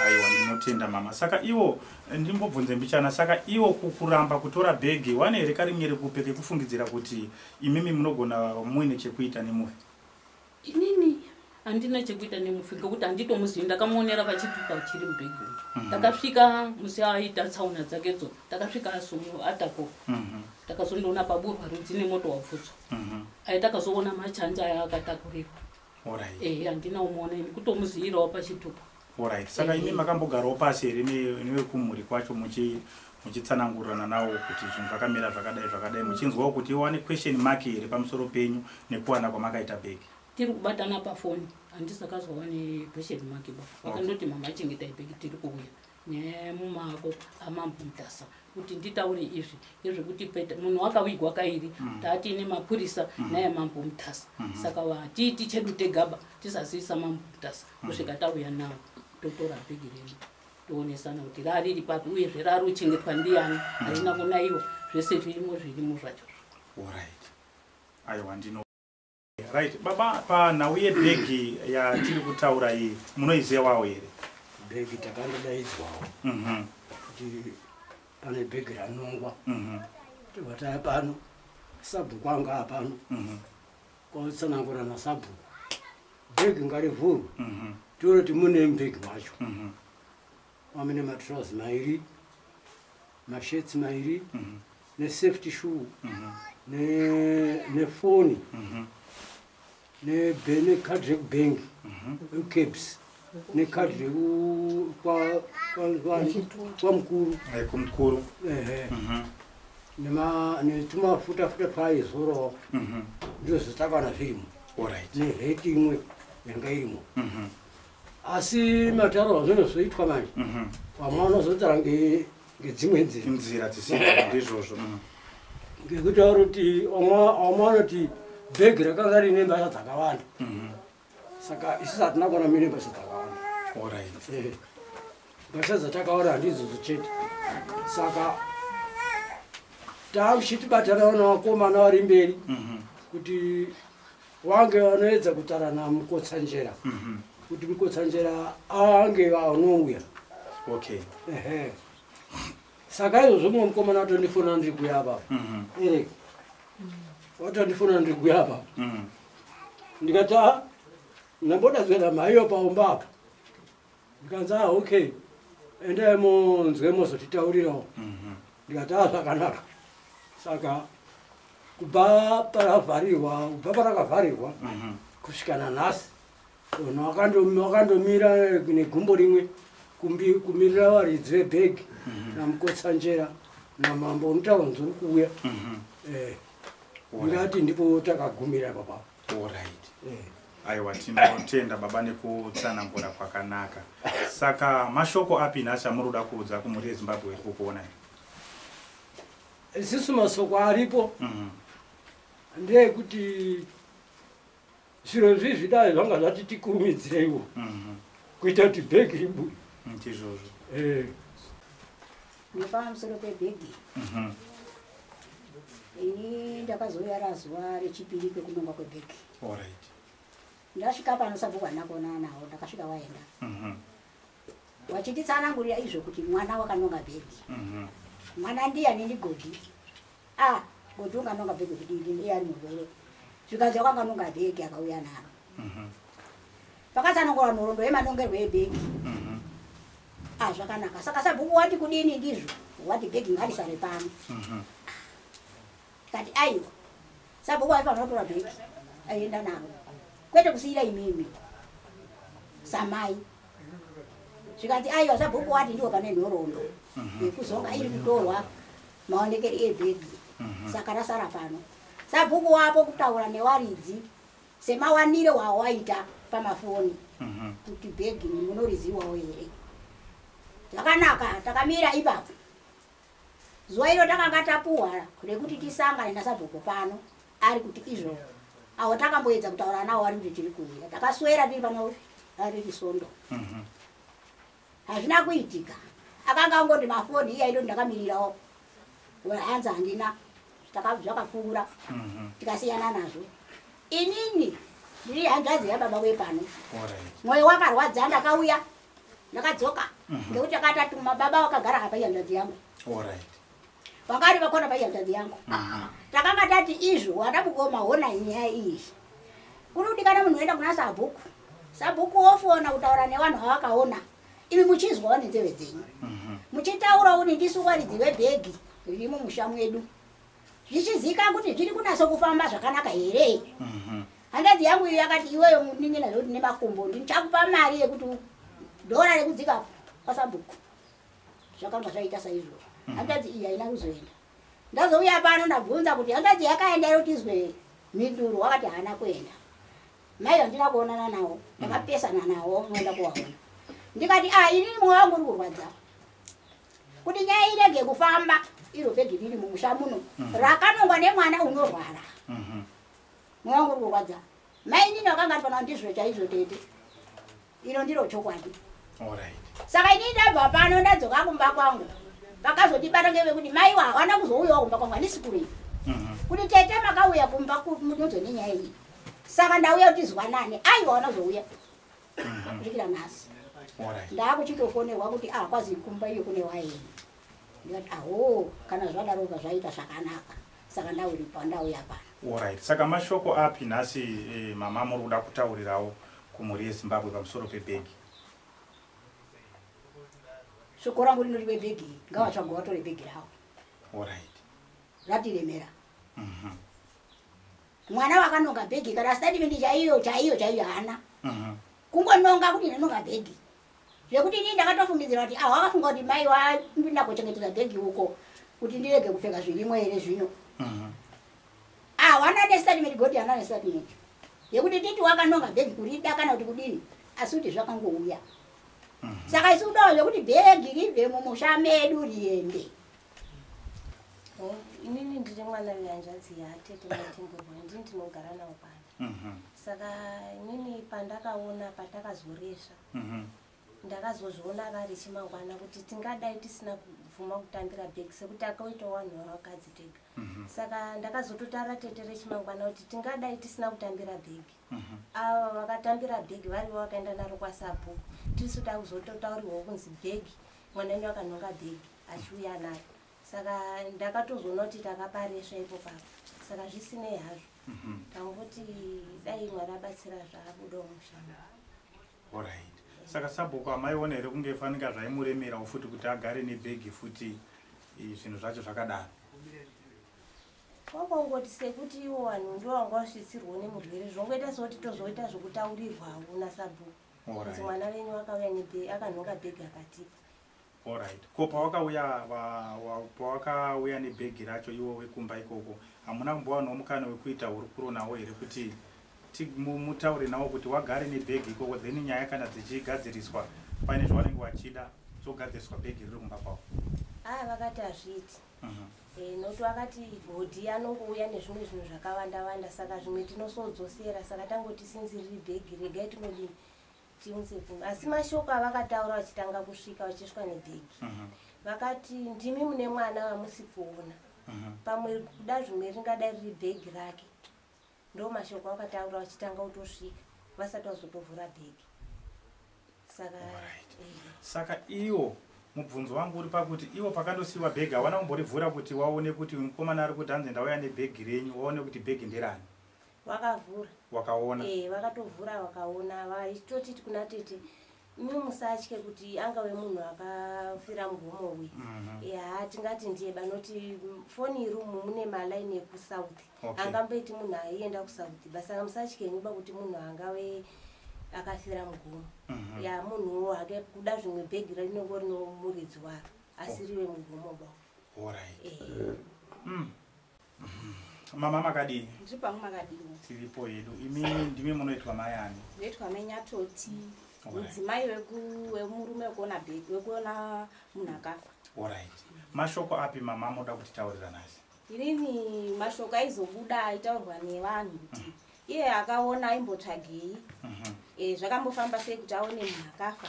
aiwa ndinotenda mama saka iwo ndimbobvunze mbichana saka iwo kukuramba kutora bhegi wane here karimwe rekupeke kufungidzira kuti imimi munogona muine chekuita nemufi inini handina chekuita nemufi ngekuti handitomuzivi ndakamuonera pachitupa chiri mubhegi takasvika musi aita tsauna dzakedzo takasvika atako takazondoona paburwa rudzi nemoto wabvutswa takazoona machanja aya akatakurirwa handina umuona ini kutomuzivirawo pachitupa alright saka imi makambogarawo pasi here newekumhuri kwacho muchitsanangurana nawo kuti zvinhu zvakamira zvakadai muchinzwawo kuti iwane question mark here pamusoro penyu nekuwana kwamakaita bhegi tiri kubatana pafoni handisakazwawa nequestion mark vakandoti mama achengetai bhegi tiri kuuya nyaya yemumako amambumutasa kuti nditaure izvi ezvekuti munhu wakawigwa kairi taatine mapurisa naye mambumutasa saka vatiiti chedu tegaba tisazivisa mambumutasa kusvika tauya nawo totora bhegi renu toonesana kuti rariri papi uyezve rari kuchengetwa ndiani harina kunaiwa zvese zvirimo zvacho alright aiwa ndino right baba panhau yebhegi yatiri kutaura iyi munoizivawo here bhegi takandodaidzwawo kuti pane bhegi ranongwa vataya pano sabhuku anga apano kwautsanangura nasabhuku bhegi ngarivhurwe tione kuti mune bhegi macho amune matrouse mairi mashets mairi nesafety shoe nefoni nekadhi rekubhengi cabs nekadhi kumukuru netumafuta twaizorowo ndozvitakwana zvirimo neheti imwe yanga irimo asi mataurwa zvinozoitwa manje vamwe vanozotara ngedzimwe nzira dzisina ndizvozvo ngekutaura kuti vamwe vanoti bhegi rakanga rine mbasha dzakawanda saka isisi hatina kuona mine mbasha dzakawanda mbasha dzatakaona handizozo chete saka takuchitibatanawo navakomana vari mberi kuti wange vanoedza kutaura naMukotsanjera kuti Mukotsanjera ange vanouya saka izvozvo mumwe mukomana watondifona ndiri kuya apa ereka watondifona ndiri kuya apa ndikati ndambodadzwera mhaiyo paumba apa ndikanzi okay endai munzwe mozotitaurirawo ndikati zvakanaka saka kubva parakavharirwa kusvikana nhasi vanhu vakandomira negumbo rimwe kumirira varidzi vebhegi naMukotsanjera namambo mutaura nzuri kuuya ndingati ndipo takagumira papapo aiwa tinotenda baba nekutsanangura kwakanaka. Saka mashoko api nhasi amuroda kuudza kumhuri yeZimbabwe iri kukuonai? Isisu masoko aripo ndeyekuti zviro izvi zvidai zvanga zvati tikurumidzireiwo kuita kuti bhegi ribude. Ndizvozvo. Nepamusoro pebhegi ini ndakazouya zuva rechipiri kwekunongwa kwebhegi. Ndasvika pano Sabhuku handakona nawo, ndakasvika waenda wachititsanangurira izvo kuti mwana wakanonga bhegi. Mwana ndiani? Ndi Godhi. Godhi unganonga bhegi kuti ndiye ari murwere. Zvikanzi wakanonga bhegi akauya naro. Pakatsanangura nhoroondo yemanongerwo ebhegi. Zvakanaka. Saka Sabhuku wati kudini ndizvo? Wati bhegi ngarisare pano. Kati aiwa Sabhuku aifanira kutora bhegi aienda naro, kwete kusiyira imimi samai. Zvikati aiwa Sabhuku wati ndiwo pane nhoroondo yekuzonga iri kutorwa maonekeri ebhegi. Saka rasara pano. Sabhuku wapo kutaura newaridzi semawanire wawaita pamafoni kuti bhegi munoriziwawo here. Zvakanaka, takamira ipapo. Zuva iro takanga tapuhwa rekuti tisangane naSabhuku pano ari kuti izvo awo takamboedza kutaura nawo ari kuti tiri kuuya. Takaswera tiri pano ari Risondo. Hazvina kuitika. Akanga angoti mafoni iya ndo ndakamirirawo. Hanzi handina. Zvakapfuura. Tikasiyana nazvo. Inini ndiri hanzvadzi yababa wepano. Mwoyo wakarwadza ndakauya. Ndakadzoka ngekuti akatatuma baba wakagara apa hanzvadzi yangu. Wakati vakona pa hanzvadzi yangu. Takanga tati izvo wadabukoma hona nyaya iyi. Kurudi kana munhu uenda kuna Sabhuku. Sabhuku ofona kutaura nevanhu vavakaona. Imi muchizwawo nenzeve dzenyu. Muchitaura uni ndisu waridzi webhegi riri mumusha mwedu. Zvichizika kuti zviri kunasa kufamba zvakanaka here. Hanzvadzi yangu iyo yakati iweyo muningina zvoti nemakumbo ndichakupa mari yekuti dora rekudzika paSabhuku. Zvakanga zvaita saizvo. Hanzvadzi iyi haina kuzoenda. Ndazouya pano ndabvunza kuti hanzvadzi yakaenda yotizwe Minduru, wakati haana kuenda. Mai handina kuonana nawo, ndakapesana nawo ngoenda kuwaona. Ndikati inini mwoyo wangu uri kurwadza. Kuti nyaya irege kufamba iro bhegi riri mumusha muno rakanongwa nemwana unorwara. Mwoyo wangu uri kurwadza. Mai inini wakanga ari pano ndizvo chaizvo tete. Iro ndiro chokwadi. Saka inini ndabva pano ndadzoka kumba kwangu. Vakazondibata ngevekuti mai hawana kuzouyawo kumba kwangu, handisi kure. Kuti tete makauya kumba kumunodzo nenyaya iyi. Saka ndauya kuti zwanane, aiwa wanazouya. Kusvikira nhasi. Ndakuchitofonerwa kuti kwazi kumba iyo kune waini. Ndikati kana zvadaroka zvaita zvakanaka. Saka ndauripa ndauya pano. Alright. Saka mashoko api nhasi mama muri kuda kutaurirawo kumhuri yeZimbabwe pamusoro pebhegi? Shoko rangu rinoti webhegi ngavatsvaga watore bhegi rawo. Alright. Ratiremera. Mwana wakanonga bhegi kana statement chaiyo hana. Kungononga kuti ndinonga bhegi. Zvekuti inini ndakatofungidzira kuti wakafunga kuti mai wapinda kuchengetedza bhegi uko kuti ndirege kupfeka zvirimo here zvino. Wana nestatement Godhi hana nestatement. Yekuti titi wakanonga bhegi kurida kana kuti kudini asi kuti zvakangouya. Saka isudawo zvekuti bhegi ribve mumusha medu riende. Inini ndiri mwana wehanzvadzi yatete matengerwa ndini ndinogara nawo pano. Saka inini pandakaona patakazoresa ndakazozviona vari chimangwana kuti tingadai tisina kubvuma kutambira bhegi sekuti akaitawo vanhu vavakadzi tega. Saka ndakazototara tete rechimangwana kuti tingadai tisina kutambira bhegi. Ava vakatambira bhegi varivo vakaenda naro kwaSabhuku. Tirisoda kuzototauriwawo kunzi bhegi mwanani wakanonga bhegi achiuya nayo. Saka ndakatozoona kuti takaparesva ipopapo. Saka zvisinei hazvo. Tangoti dai Mwari abatsira zvaabudawo mushanda. Alright. Saka Sabhuku amaiona here kunge fanika zvaimuremerawo futi kuti agare nebhegi futi zvinhu zvacho zvakadaro? Wakongoti sekuti iwo vanhu ndo vanga vasvitsirwa nemurwere zvongoita sekuti tozoita zvokutaurirwawo naSabhuku. Kuti mwana wenyu akauya nebhegi akanonga bhegi akatipa. Alright. Ko pawakauya nebhegi racho iwo wekumba ikoko hamuna kumbowanawo mukana wekuita hurukuro nawo here kuti mutaure nawo kuti wagare nebhegi ikoko then nyaya kana dzichigadziriswa paine zvavanenge vachida zogadziriswa bhegi riri kumba kwavo. Vakati hazviiti nokuti vakati godhi anongouya nezvimwe zvinhu zvakawanda-wanda saka zvimwe tinosodzosera saka tangoti sinziriri bhegi regai tinodini tiunze pfuma. Asi mashoko avakataura vachitanga kusvika vachisvika nebhegi vakati ndimi mune mwana wamusi kuona pamwe kuda zvimwe ringadai riri bhegi rake. Ndo mashoko avakataura vachitanga kutosvika vasati vazotovhura bhegi. Saka iwo mubvunzo wangu uri pakuti iwo pakandosiwa bhegi hawana kumborivhura kuti waone kuti mukomana ari kuti hanzi ndauya nebhegi renyu waone kuti bhegi nderani. Wakavhura. Wakaona. Vakatovhura vakaona vachitoti kuna tete imi musatye kuti angave munhu akafira mugomo uyu. Tingati ndiye banoti foni irumu mune malaini ekusouth. Angamboiti munhu aienda kusouth basa musatye nyuba kuti munhu angave akafira mugomo. Munhuwo hake kuda zvimwe bhegi rinenge rino muridzi waro asi rive mugomo bavo. Alright. Mama makadini? Ndiri pangu makadini. Tiripo yedu. Imi ndimi munoitwa mai ani? Ndoitwa Menyatoti. Mudzimai wemurume wekuona bhegi wekuona munhu akafa. Alright. Mashoko api mama moda kuti taurira nasi? Irini mashoko aizobuda aitaurwa nevanhu kuti iye akaona aimbotsvagei. Zvakambofamba sei kuti aone munhu akafa.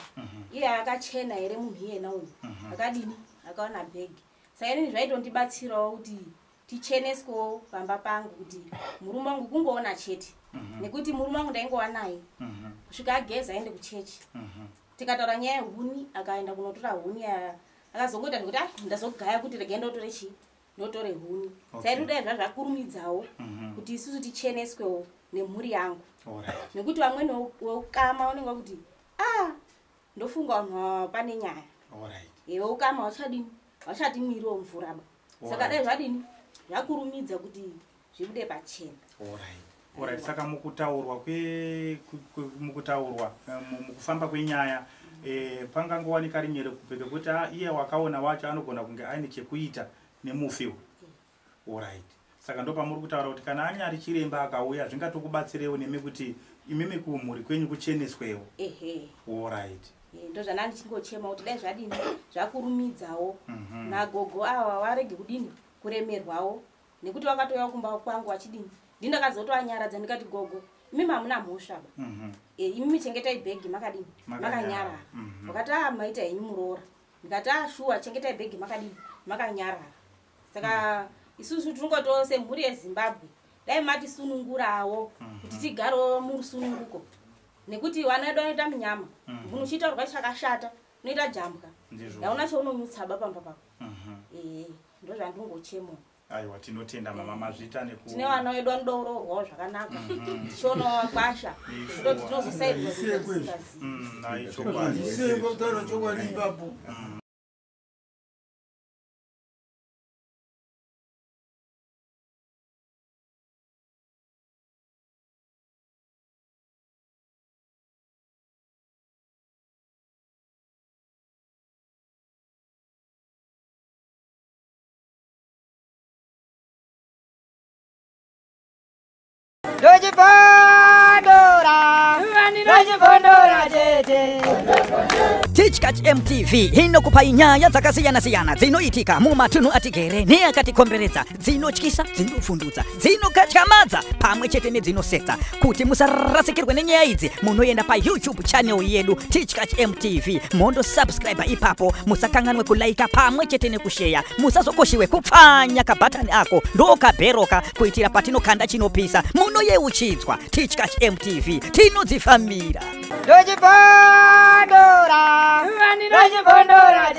Iye akachena here munhu iyena uyu. Akadini akaona bhegi. Saka inini zvaitondibatsirawo kuti ticheneswewo pamba pangu kuti murume wangu kungoona chete. Nekuti murume wangu ndaingova naye kusvika ageza aende kuchechi. Tikataura nyaya yehuni akaenda kunotora huni akazongoita zvekuti ndazogaya kuti regai ndotore chii ndotore huni. Saka ndodai zvazvakurumidzawo kuti isusu ticheneswewo nemhuri yangu. Nekuti vamweni weukama unenge kuti ndofunga vanhu pane nyaya. Weukama vachati mwiriwo mvura ba. Saka dai zvadini zvakurumidza kuti zvibude pachena. Alright. Saka mukutaurwa mukufamba kwenyaya pangangowanika rinyere kupeke kuti iye wakaona wacho anogona kunge aine chekuita nemufiwo. Alright. Saka ndo pamuri kutaura kuti kana anyari chiremba akauya zvingatokubatsirewo nemi kuti imimi kumhuri kwenyu kucheneswewo. Alright. Ndo zvanani chingochema kuti dai zvadini zvakurumidzawo nagogo ava warege kudini kuremerwawo nekuti wakatoya kumba kwangu wachidini ndindakazotoanyaradza ndikati gogo imimi hamuna mhosva ba. Imimi chengetai bhegi makadini makanyarara. Wakati maita henyu muroora ndikati shuwa chengetai bhegi makadini makanyarara. Saka isusu tinongoto semhuri yeZimbabwe dai mati sunungurawo kuti tigarewo murusununguko nekuti vana vedu vanoita munyama munhu uchitaurwa chakashata unoita jambwa yauna chaunonyutsaba pamba pako. Ndo zvandingochema. Aiwa tinotenda mama mazvita neku tine vana vedu vanodourorwawo zvakanaka tichionawo kwasha ndo tinozosaidwa ipapo. Teachcatch MTV inokupa nyaya dzakasiyana-siyana dzinoitika mumatunhu atigere neakatikomberedza dzinotyisa dzinofundutsa dzinokatyamadza pamwe chete nedzinosetsa. Kuti musarasikirwe nenyaya idzi munoenda pa YouTube channel yedu Teachcatch MTV mondo subscribe ipapo musakanganwe kulaika pamwe chete nekushare musazokoshiwe kupfanya kabhatani ako ndokabheroka kuitira patinokanda chinopisa munoyeuchidzwa. Teachcatch MTV tinodzifambira. Dojibondora, Dojibondora,